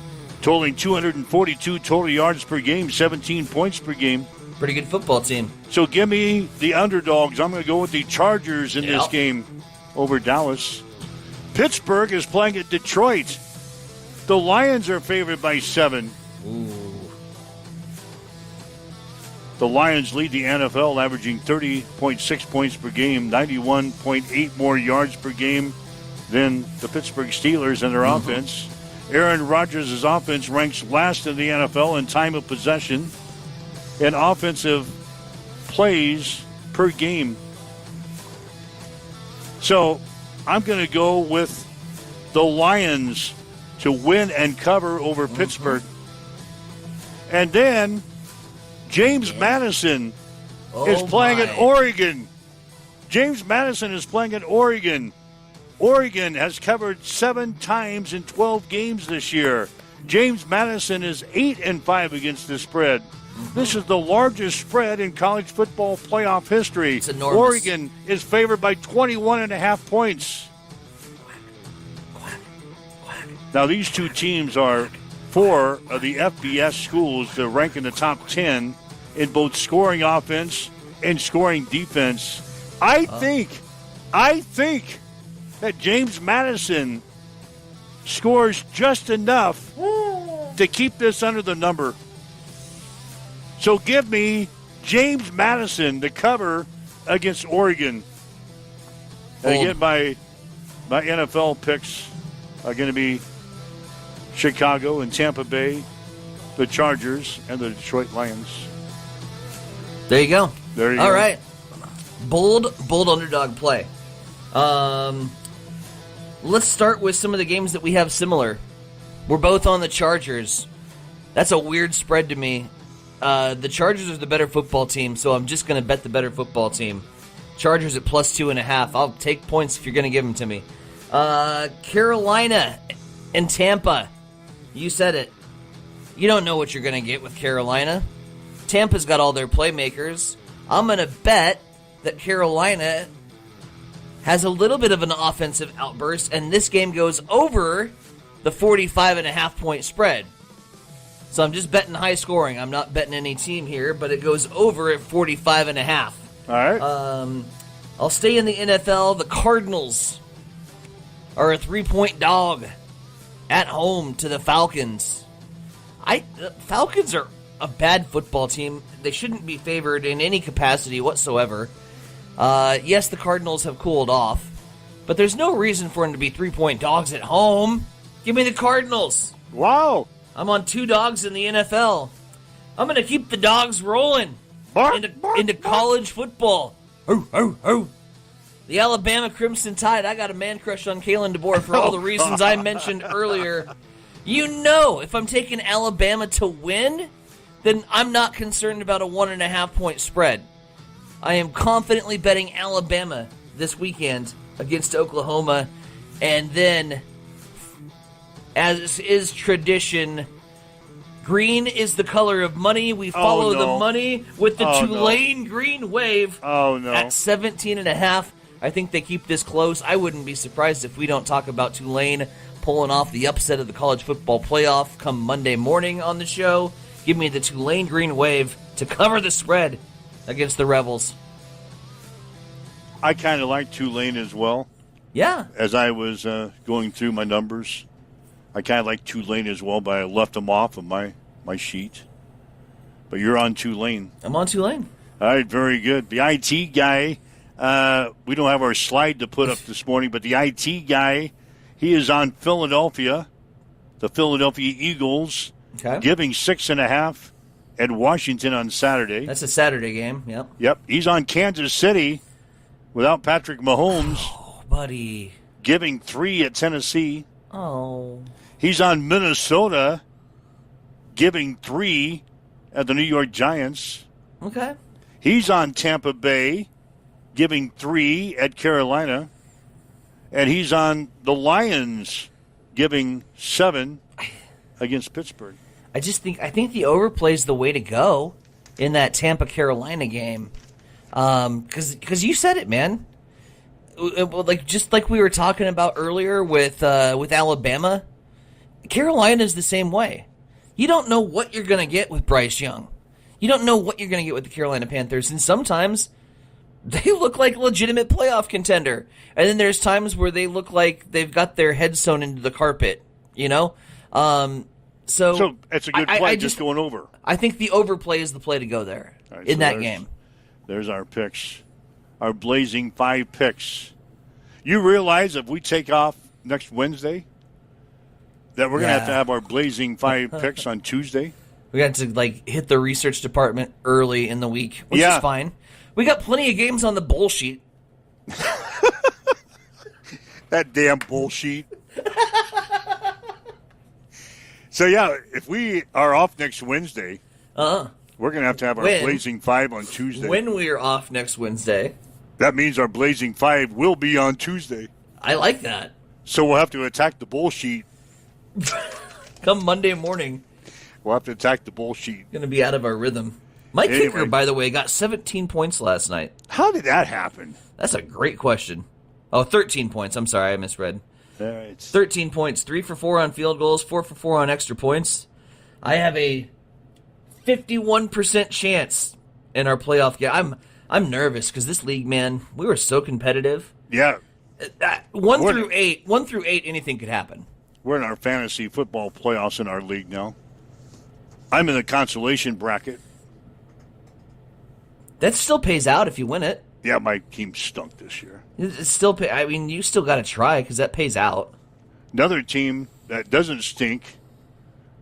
Totaling 242 total yards per game, 17 points per game. Pretty good football team. So give me the underdogs. I'm going to go with the Chargers in this game over Dallas. Pittsburgh is playing at Detroit. The Lions are favored by 7. Ooh. The Lions lead the NFL, averaging 30.6 points per game, 91.8 more yards per game than the Pittsburgh Steelers and their offense. Aaron Rodgers' offense ranks last in the NFL in time of possession and offensive plays per game. So I'm going to go with the Lions to win and cover over Pittsburgh. And then James Madison is playing at Oregon. James Madison is playing at Oregon. Oregon has covered 7 times in 12 games this year. James Madison is 8-5 against the spread. This is the largest spread in college football playoff history. It's enormous. Oregon is favored by 21.5 points. Now, these 2 teams are 4 of the FBS schools to rank in the top 10 in both scoring offense and scoring defense. I think that James Madison scores just enough to keep this under the number. So give me James Madison to cover against Oregon. And again, my NFL picks are going to be Chicago and Tampa Bay, the Chargers, and the Detroit Lions. There you go. There you All go. right. Bold underdog play. Let's start with some of the games that we have similar. We're both on the Chargers. That's a weird spread to me. The Chargers are the better football team, so I'm just going to bet the better football team. Chargers at +2.5. I'll take points if you're going to give them to me. Carolina and Tampa. You said it. You don't know what you're going to get with Carolina. Tampa's got all their playmakers. I'm going to bet that Carolina has a little bit of an offensive outburst, and this game goes over the 45.5 point spread. So I'm just betting high scoring. I'm not betting any team here, but it goes over at 45.5. All right. I'll stay in the NFL. The Cardinals are a 3-point dog at home to the Falcons. The Falcons are a bad football team. They shouldn't be favored in any capacity whatsoever. Yes, the Cardinals have cooled off, but there's no reason for them to be 3-point dogs at home. Give me the Cardinals. Wow. I'm on 2 dogs in the NFL. I'm going to keep the dogs rolling into college football. The Alabama Crimson Tide. I got a man crush on Kalen DeBoer for all the reasons I mentioned earlier. You know, if I'm taking Alabama to win, then I'm not concerned about a 1.5-point spread. I am confidently betting Alabama this weekend against Oklahoma. And then, as is tradition, green is the color of money. We follow the money with the Tulane green wave at 17.5. I think they keep this close. I wouldn't be surprised if we don't talk about Tulane pulling off the upset of the college football playoff come Monday morning on the show. Give me the Tulane green wave to cover the spread against the Rebels. I kind of like Tulane as well. Yeah. As I was going through my numbers, I kind of like Tulane as well, but I left them off of my sheet. But you're on Tulane. I'm on Tulane. All right, very good. The IT guy, we don't have our slide to put up this morning, but the IT guy, he is on Philadelphia, the Philadelphia Eagles, giving 6.5 at Washington on Saturday. That's a Saturday game, yep. Yep, he's on Kansas City without Patrick Mahomes. Oh, buddy. Giving 3 at Tennessee. Oh. He's on Minnesota, giving 3 at the New York Giants. Okay. He's on Tampa Bay, giving 3 at Carolina. And he's on the Lions, giving 7 against Pittsburgh. I think the overplay is the way to go in that Tampa-Carolina game. Because you said it, man. Just like we were talking about earlier with Alabama, Carolina's the same way. You don't know what you're going to get with Bryce Young. You don't know what you're going to get with the Carolina Panthers, and sometimes they look like a legitimate playoff contender. And then there's times where they look like they've got their head sewn into the carpet, you know? So it's a good play, just going over. I think the overplay is the play to go there in that game. There's our picks, our blazing 5 picks. You realize if we take off next Wednesday that we're going to have our blazing 5 picks on Tuesday? We got to hit the research department early in the week, which is fine. We got plenty of games on the bull sheet. That damn bullshit. So, if we are off next Wednesday, we're going to have our Blazing 5 on Tuesday. When we are off next Wednesday. That means our Blazing 5 will be on Tuesday. I like that. So we'll have to attack the bullshit. Come Monday morning. We'll have to attack the bullshit. Going to be out of our rhythm. My kicker, by the way, got 17 points last night. How did that happen? That's a great question. Oh, 13 points. I'm sorry, I misread. All right. 13 points. 3 for 4 on field goals, 4 for 4 on extra points. I have a 51% chance in our playoff game. I'm nervous because this league, man, we were so competitive. Yeah. 1 through 8, anything could happen. We're in our fantasy football playoffs in our league now. I'm in the consolation bracket. That still pays out if you win it. Yeah, my team stunk this year. It still you still got to try because that pays out. Another team that doesn't stink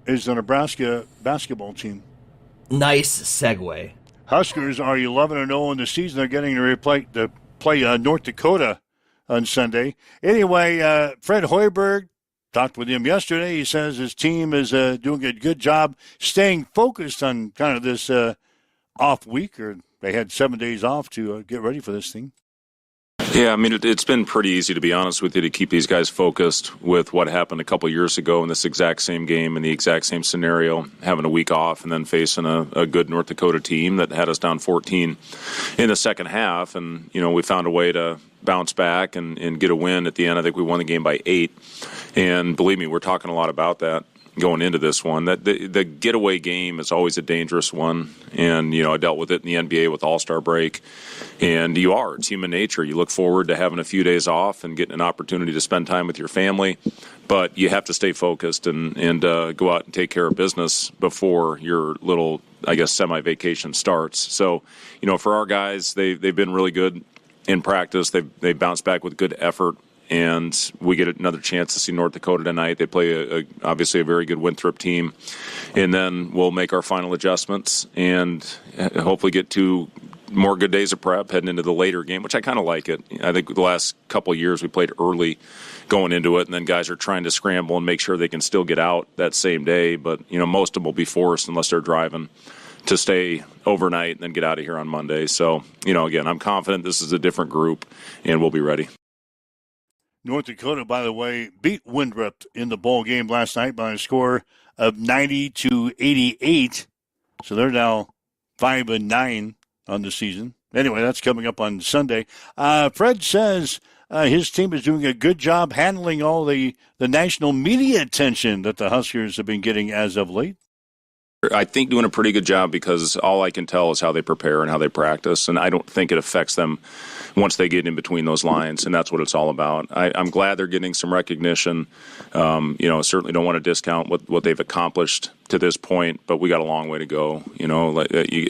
is the Nebraska basketball team. Nice segue. Huskers are 11-0 in the season. They're getting to play North Dakota on Sunday. Anyway, Fred Hoiberg, talked with him yesterday. He says his team is doing a good job staying focused on kind of this off week, or they had 7 days off to get ready for this thing. Yeah, I mean, it's been pretty easy, to be honest with you, to keep these guys focused with what happened a couple years ago in this exact same game, in the exact same scenario, having a week off and then facing a good North Dakota team that had us down 14 in the second half. And, we found a way to bounce back and get a win at the end. I think we won the game by 8. And believe me, we're talking a lot about that going into this one. That the getaway game is always a dangerous one, and I dealt with it in the NBA with All-Star break, and it's human nature. You look forward to having a few days off and getting an opportunity to spend time with your family, but you have to stay focused and go out and take care of business before your little, semi-vacation starts. So, for our guys, they've been really good in practice. They bounced back with good effort. And we get another chance to see North Dakota tonight. They play obviously a very good Winthrop team. And then we'll make our final adjustments and hopefully get 2 more good days of prep heading into the later game, which I kind of like it. I think the last couple of years we played early going into it, and then guys are trying to scramble and make sure they can still get out that same day. But, most of them will be forced unless they're driving to stay overnight and then get out of here on Monday. So, again, I'm confident this is a different group, and we'll be ready. North Dakota, by the way, beat Winthrop in the bowl game last night by a score of 90-88. So they're now 5-9 on the season. Anyway, that's coming up on Sunday. Fred says his team is doing a good job handling all the national media attention that the Huskers have been getting as of late. I think doing a pretty good job because all I can tell is how they prepare and how they practice, and I don't think it affects them once they get in between those lines, and that's what it's all about. I'm glad they're getting some recognition. Certainly don't want to discount what they've accomplished to this point, but we got a long way to go.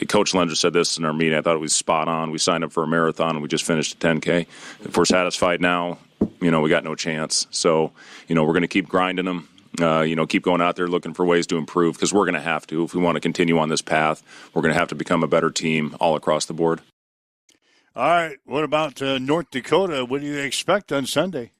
Coach Lender said this in our meeting. I thought it was spot on. We signed up for a marathon, and we just finished a 10K. If we're satisfied now, we got no chance. So, we're going to keep grinding them. Keep going out there looking for ways to improve because we're going to have to. If we want to continue on this path, we're going to have to become a better team all across the board. All right. What about North Dakota? What do you expect on Sunday?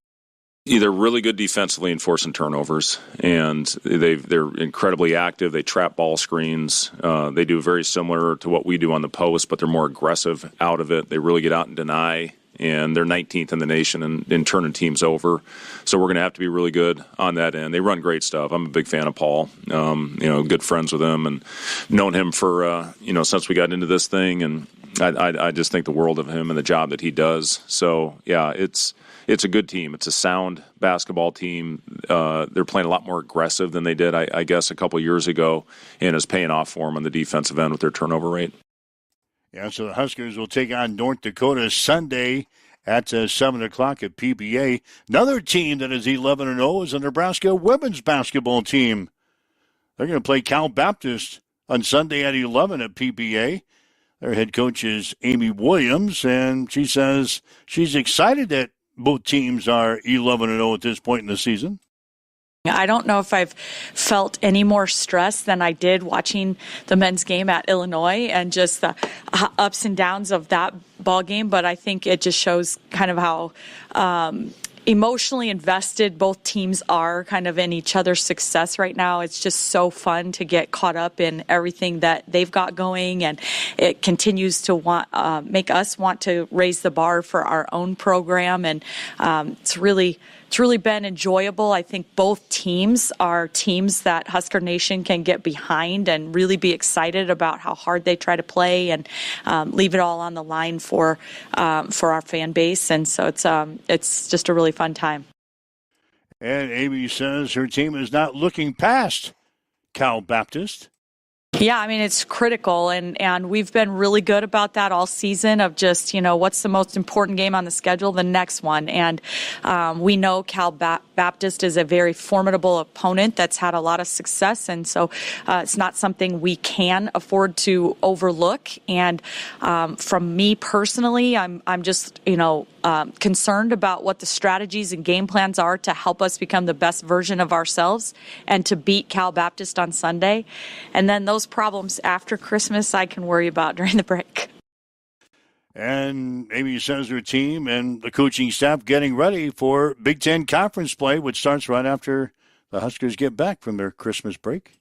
They're really good defensively in forcing turnovers, and they're incredibly active. They trap ball screens. They do very similar to what we do on the post, but they're more aggressive out of it. They really get out and deny. And they're 19th in the nation in turning teams over. So we're going to have to be really good on that end. They run great stuff. I'm a big fan of Paul. Good friends with him and known him for, since we got into this thing. And I just think the world of him and the job that he does. So, yeah, it's a good team. It's a sound basketball team. They're playing a lot more aggressive than they did, I guess, a couple years ago. And it's paying off for them on the defensive end with their turnover rate. Yeah, so the Huskers will take on North Dakota Sunday at 7 o'clock at PBA. Another team that is 11-0 is the Nebraska women's basketball team. They're going to play Cal Baptist on Sunday at 11 at PBA. Their head coach is Amy Williams, and she says she's excited that both teams are 11-0 at this point in the season. I don't know if I've felt any more stress than I did watching the men's game at Illinois and just the ups and downs of that ball game. But I think it just shows kind of how emotionally invested both teams are kind of in each other's success right now. It's just so fun to get caught up in everything that they've got going, and it continues to make us want to raise the bar for our own program. And it's really been enjoyable. I think both teams are teams that Husker Nation can get behind and really be excited about how hard they try to play and leave it all on the line for our fan base. And so it's just a really fun time. And Amy says her team is not looking past Cal Baptist. Yeah, I mean, it's critical, and we've been really good about that all season of just, what's the most important game on the schedule, the next one. And we know Cal Baptist is a very formidable opponent that's had a lot of success, and so it's not something we can afford to overlook. And from me personally, I'm just, concerned about what the strategies and game plans are to help us become the best version of ourselves and to beat Cal Baptist on Sunday. And then those problems after Christmas I can worry about during the break. And Amy says her team and the coaching staff getting ready for Big Ten Conference play, which starts right after the Huskers get back from their Christmas break.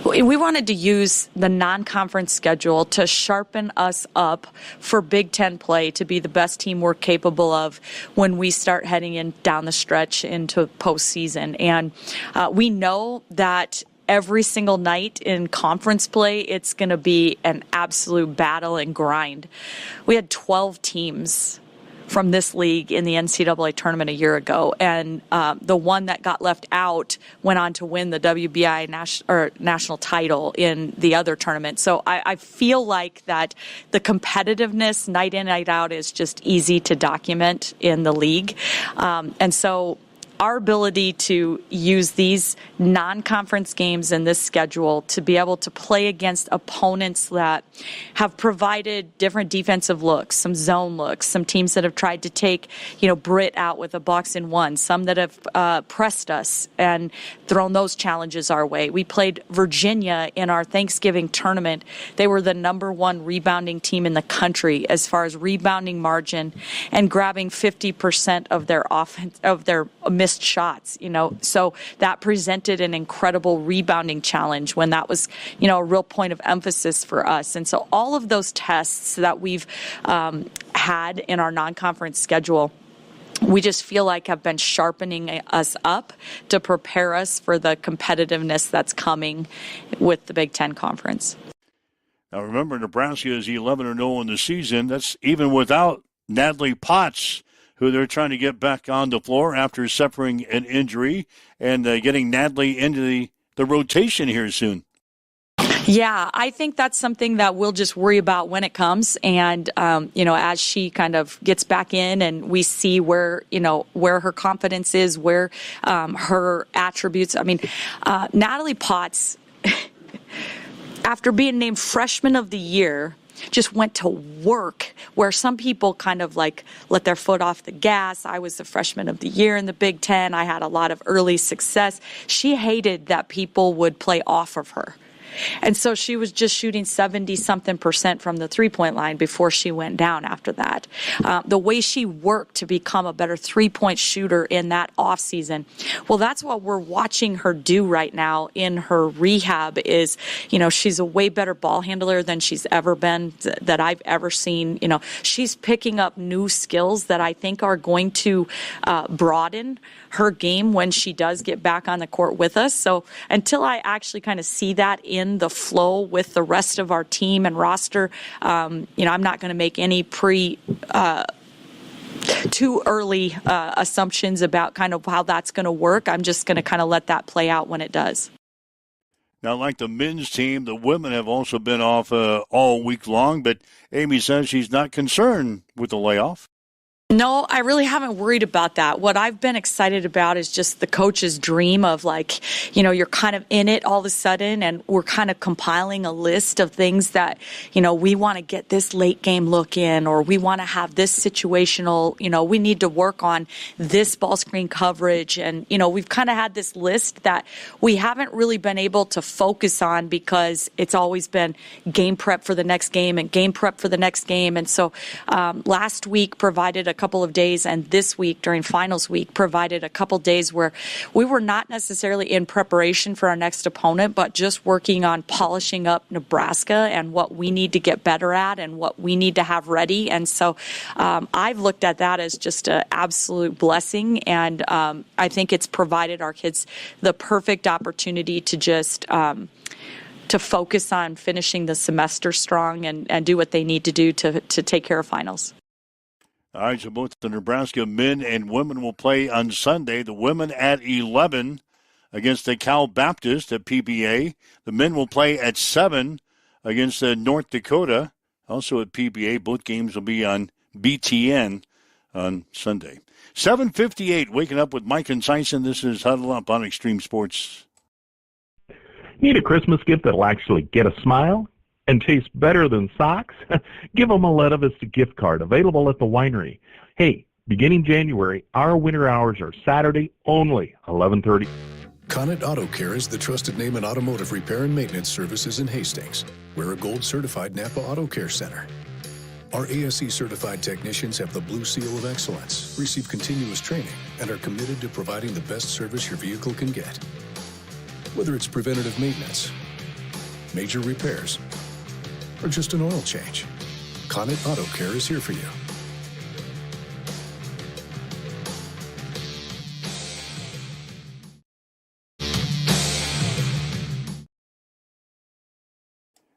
We wanted to use the non-conference schedule to sharpen us up for Big Ten play to be the best team we're capable of when we start heading in down the stretch into postseason. And we know that every single night in conference play, it's going to be an absolute battle and grind. We had 12 teams from this league in the NCAA tournament a year ago, and the one that got left out went on to win the WBI national title in the other tournament. So I feel like that the competitiveness night in, night out is just easy to document in the league. And so our ability to use these non-conference games in this schedule to be able to play against opponents that have provided different defensive looks, some zone looks, some teams that have tried to take, Britt out with a box and one, some that have pressed us and thrown those challenges our way. We played Virginia in our Thanksgiving tournament. They were the number one rebounding team in the country as far as rebounding margin and grabbing 50% of their offense, of their missed shots, so that presented an incredible rebounding challenge when that was, a real point of emphasis for us. And so all of those tests that we've had in our non-conference schedule, we just feel like have been sharpening us up to prepare us for the competitiveness that's coming with the Big Ten Conference. Now remember, Nebraska is 11-0 in the season. That's even without Natalie Potts, who they're trying to get back on the floor after suffering an injury, and getting Natalie into the rotation here soon. Yeah, I think that's something that we'll just worry about when it comes. And, as she kind of gets back in and we see where her confidence is, where her attributes. I mean, Natalie Potts, after being named Freshman of the Year, just went to work, where some people kind of like let their foot off the gas. I was the Freshman of the Year in the Big Ten. I had a lot of early success. She hated that people would play off of her. And so she was just shooting 70-something% from the three-point line before she went down after that. The way she worked to become a better three-point shooter in that offseason, well, that's what we're watching her do right now in her rehab is, she's a way better ball handler than she's ever been, that I've ever seen. She's picking up new skills that I think are going to broaden her game when she does get back on the court with us. So until I actually kind of see that in the flow with the rest of our team and roster, I'm not going to make any too early assumptions about kind of how that's going to work. I'm just going to kind of let that play out when it does. Now, like the men's team, the women have also been off all week long, but Amy says she's not concerned with the layoff. No, I really haven't worried about that. What I've been excited about is just the coach's dream of you're kind of in it all of a sudden, and we're kind of compiling a list of things that, we want to get this late game look in, or we want to have this situational, we need to work on this ball screen coverage. And, we've kind of had this list that we haven't really been able to focus on because it's always been game prep for the next game and game prep for the next game. And so last week provided a couple of days, and this week during finals week provided a couple days where we were not necessarily in preparation for our next opponent, but just working on polishing up Nebraska and what we need to get better at and what we need to have ready. And so I've looked at that as just an absolute blessing, and I think it's provided our kids the perfect opportunity to just to focus on finishing the semester strong and do what they need to do to take care of finals. All right, so both the Nebraska men and women will play on Sunday. The women at 11 against the Cal Baptist at PBA. The men will play at 7 against North Dakota, also at PBA. Both games will be on BTN on Sunday. 7:58, waking up with Mike and Tyson. This is Huddle Up on Extreme Sports. Need a Christmas gift that'll actually get a smile and taste better than socks? Give them a Let of Us gift card available at the winery. Hey, beginning January, our winter hours are Saturday only, 11:30. Connet Auto Care is the trusted name in automotive repair and maintenance services in Hastings. We're a gold-certified Napa Auto Care Center. Our ASE-certified technicians have the Blue Seal of Excellence, receive continuous training, and are committed to providing the best service your vehicle can get. Whether it's preventative maintenance, major repairs, or just an oil change, Connet Auto Care is here for you.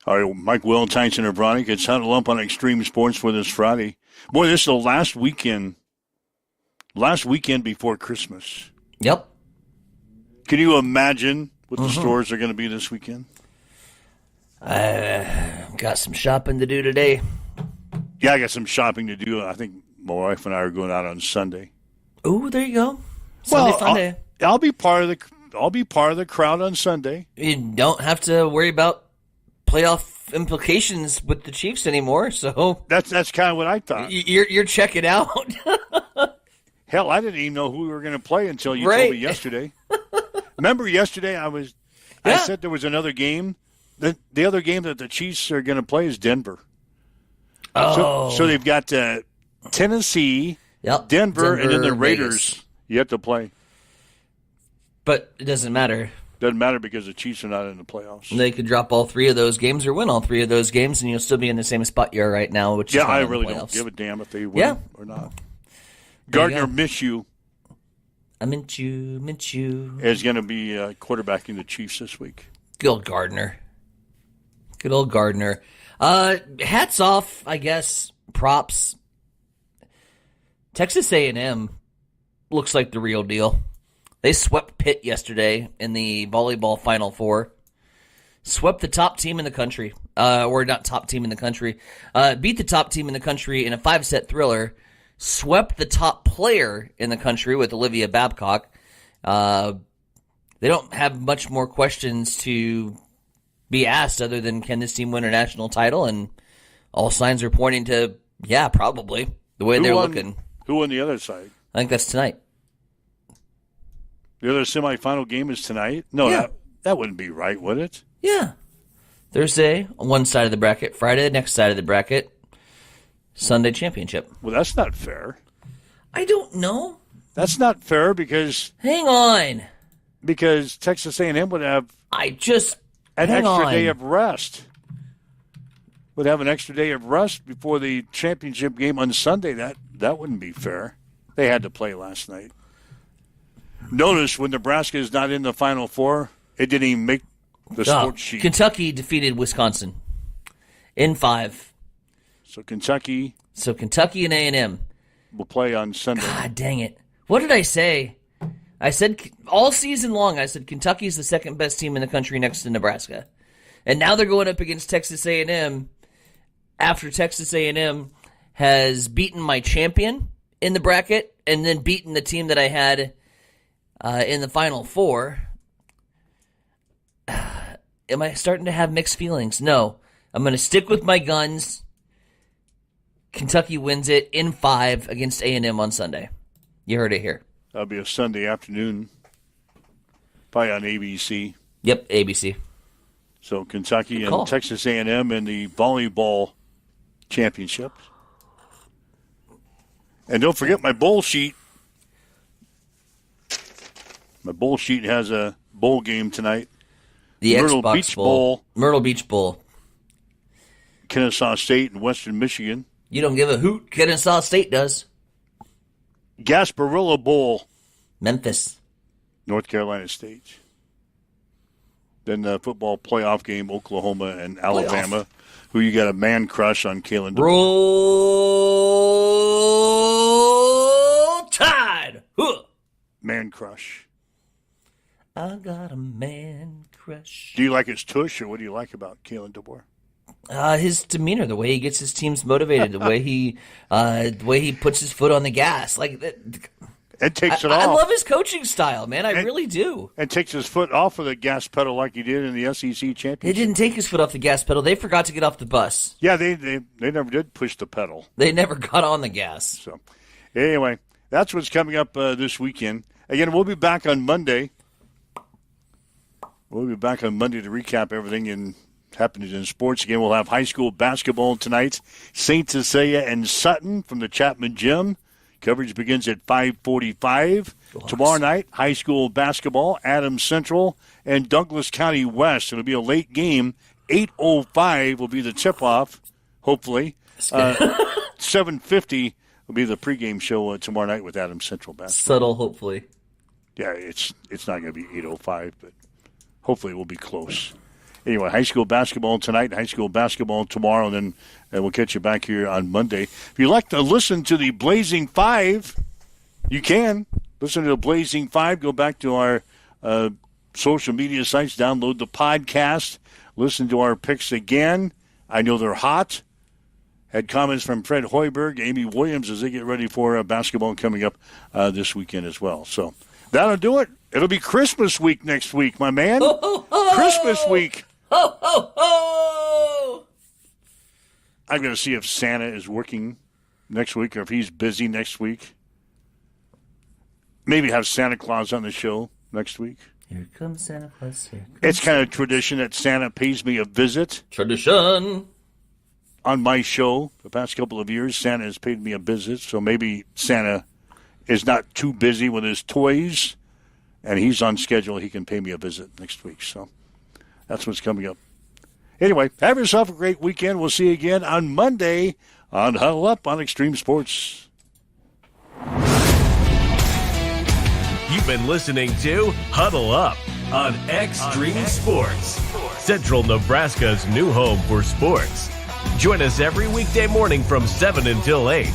All right, Mike Will, Tyson and Bronick. It's Huddle Up on Extreme Sports for this Friday. Boy, this is the last weekend before Christmas. Yep. Can you imagine what the stores are going to be this weekend? Got some shopping to do today. Yeah, I got some shopping to do. I think my wife and I are going out on Sunday. Ooh, there you go. Sunday fun day. I'll be part of the crowd on Sunday. You don't have to worry about playoff implications with the Chiefs anymore. So that's kind of what I thought. You're checking out. Hell, I didn't even know who we were going to play until you told me yesterday. Remember yesterday I said there was another game. The other game that the Chiefs are going to play is Denver. Oh. So they've got Tennessee, Denver, and then the Raiders Vegas. you have to play. But it doesn't matter. Doesn't matter because the Chiefs are not in the playoffs. They could drop all three of those games or win all three of those games, and you'll still be in the same spot you are right now, which is not I in the really playoffs. don't give a damn if they win or not. Gardner Minshew. I meant you. Is going to be quarterbacking the Chiefs this week. Good old Gardner. Hats off, I guess. Props. Texas A&M looks like the real deal. They swept Pitt yesterday in the volleyball Final Four. Swept the top team in the country. Or not top team in the country. Beat the top team in the country in a 5-set thriller. Swept the top player in the country with Olivia Babcock. They don't have much more questions to be asked other than can this team win a national title? And all signs are pointing to, yeah, probably, the way they're looking. Who won the other side? I think that's tonight. The other semifinal game is tonight? No, that wouldn't be right, would it? Yeah. Thursday on one side of the bracket, Friday the next side of the bracket, Sunday championship. Well, that's not fair. I don't know. That's not fair because... Hang on. Because Texas A&M would have... an extra day of rest. Would have an extra day of rest before the championship game on Sunday. That wouldn't be fair. They had to play last night. Notice when Nebraska is not in the Final Four, it didn't even make the sports sheet. Kentucky defeated Wisconsin in 5. So Kentucky and A&M will play on Sunday. God dang it. What did I say? I said all season long, I said Kentucky's the second best team in the country next to Nebraska. And now they're going up against Texas A&M after Texas A&M has beaten my champion in the bracket and then beaten the team that I had in the Final Four. Am I starting to have mixed feelings? No. I'm going to stick with my guns. Kentucky wins it in 5 against A&M on Sunday. You heard it here. That'll be a Sunday afternoon, probably on ABC. Yep, ABC. So Kentucky and Texas A&M in the volleyball championship. And don't forget my bowl sheet. My bowl sheet has a bowl game tonight. The Myrtle Xbox Beach Bowl. Myrtle Beach Bowl. Kennesaw State and Western Michigan. You don't give a hoot. Kennesaw State does. Gasparilla Bowl. Memphis. North Carolina State. Then the football playoff game, Oklahoma and Alabama. Who you got a man crush on Kalen DeBoer. Roll Tide. Huh. Man crush. I got a man crush. Do you like his tush, or what do you like about Kalen DeBoer? His demeanor, the way he gets his teams motivated, the way he puts his foot on the gas, like that. And takes it off. I love his coaching style, man. I really do. And takes his foot off of the gas pedal like he did in the SEC championship. He didn't take his foot off the gas pedal. They forgot to get off the bus. Yeah, they never did push the pedal. They never got on the gas. So, anyway, that's what's coming up this weekend. Again, we'll be back on Monday. We'll be back on Monday to recap everything happening in sports. Again, we'll have high school basketball tonight. St. Cecilia and Sutton from the Chapman Gym. Coverage begins at 5:45. Tomorrow night, high school basketball, Adams Central and Douglas County West. It'll be a late game. 8:05 will be the tip-off, hopefully. 7:50 will be the pregame show tomorrow night with Adams Central basketball. Subtle, hopefully. Yeah, it's not going to be 8:05, but hopefully it will be close. Anyway, high school basketball tonight, high school basketball tomorrow, and then we'll catch you back here on Monday. If you'd like to listen to the Blazing Five, you can. Listen to the Blazing Five. Go back to our social media sites, download the podcast, listen to our picks again. I know they're hot. Had comments from Fred Hoiberg, Amy Williams as they get ready for basketball coming up this weekend as well. So that'll do it. It'll be Christmas week next week, my man. Ho, ho, ho! Christmas week. Ho, ho, ho! I'm going to see if Santa is working next week or if he's busy next week. Maybe have Santa Claus on the show next week. Here comes Santa Claus. It's kind of tradition that Santa pays me a visit. Tradition. On my show, the past couple of years, Santa has paid me a visit, so maybe Santa is not too busy with his toys, and he's on schedule. He can pay me a visit next week, so that's what's coming up. Anyway, have yourself a great weekend. We'll see you again on Monday on Huddle Up on Extreme Sports. You've been listening to Huddle Up on Extreme Sports, Central Nebraska's new home for sports. Join us every weekday morning from 7 until 8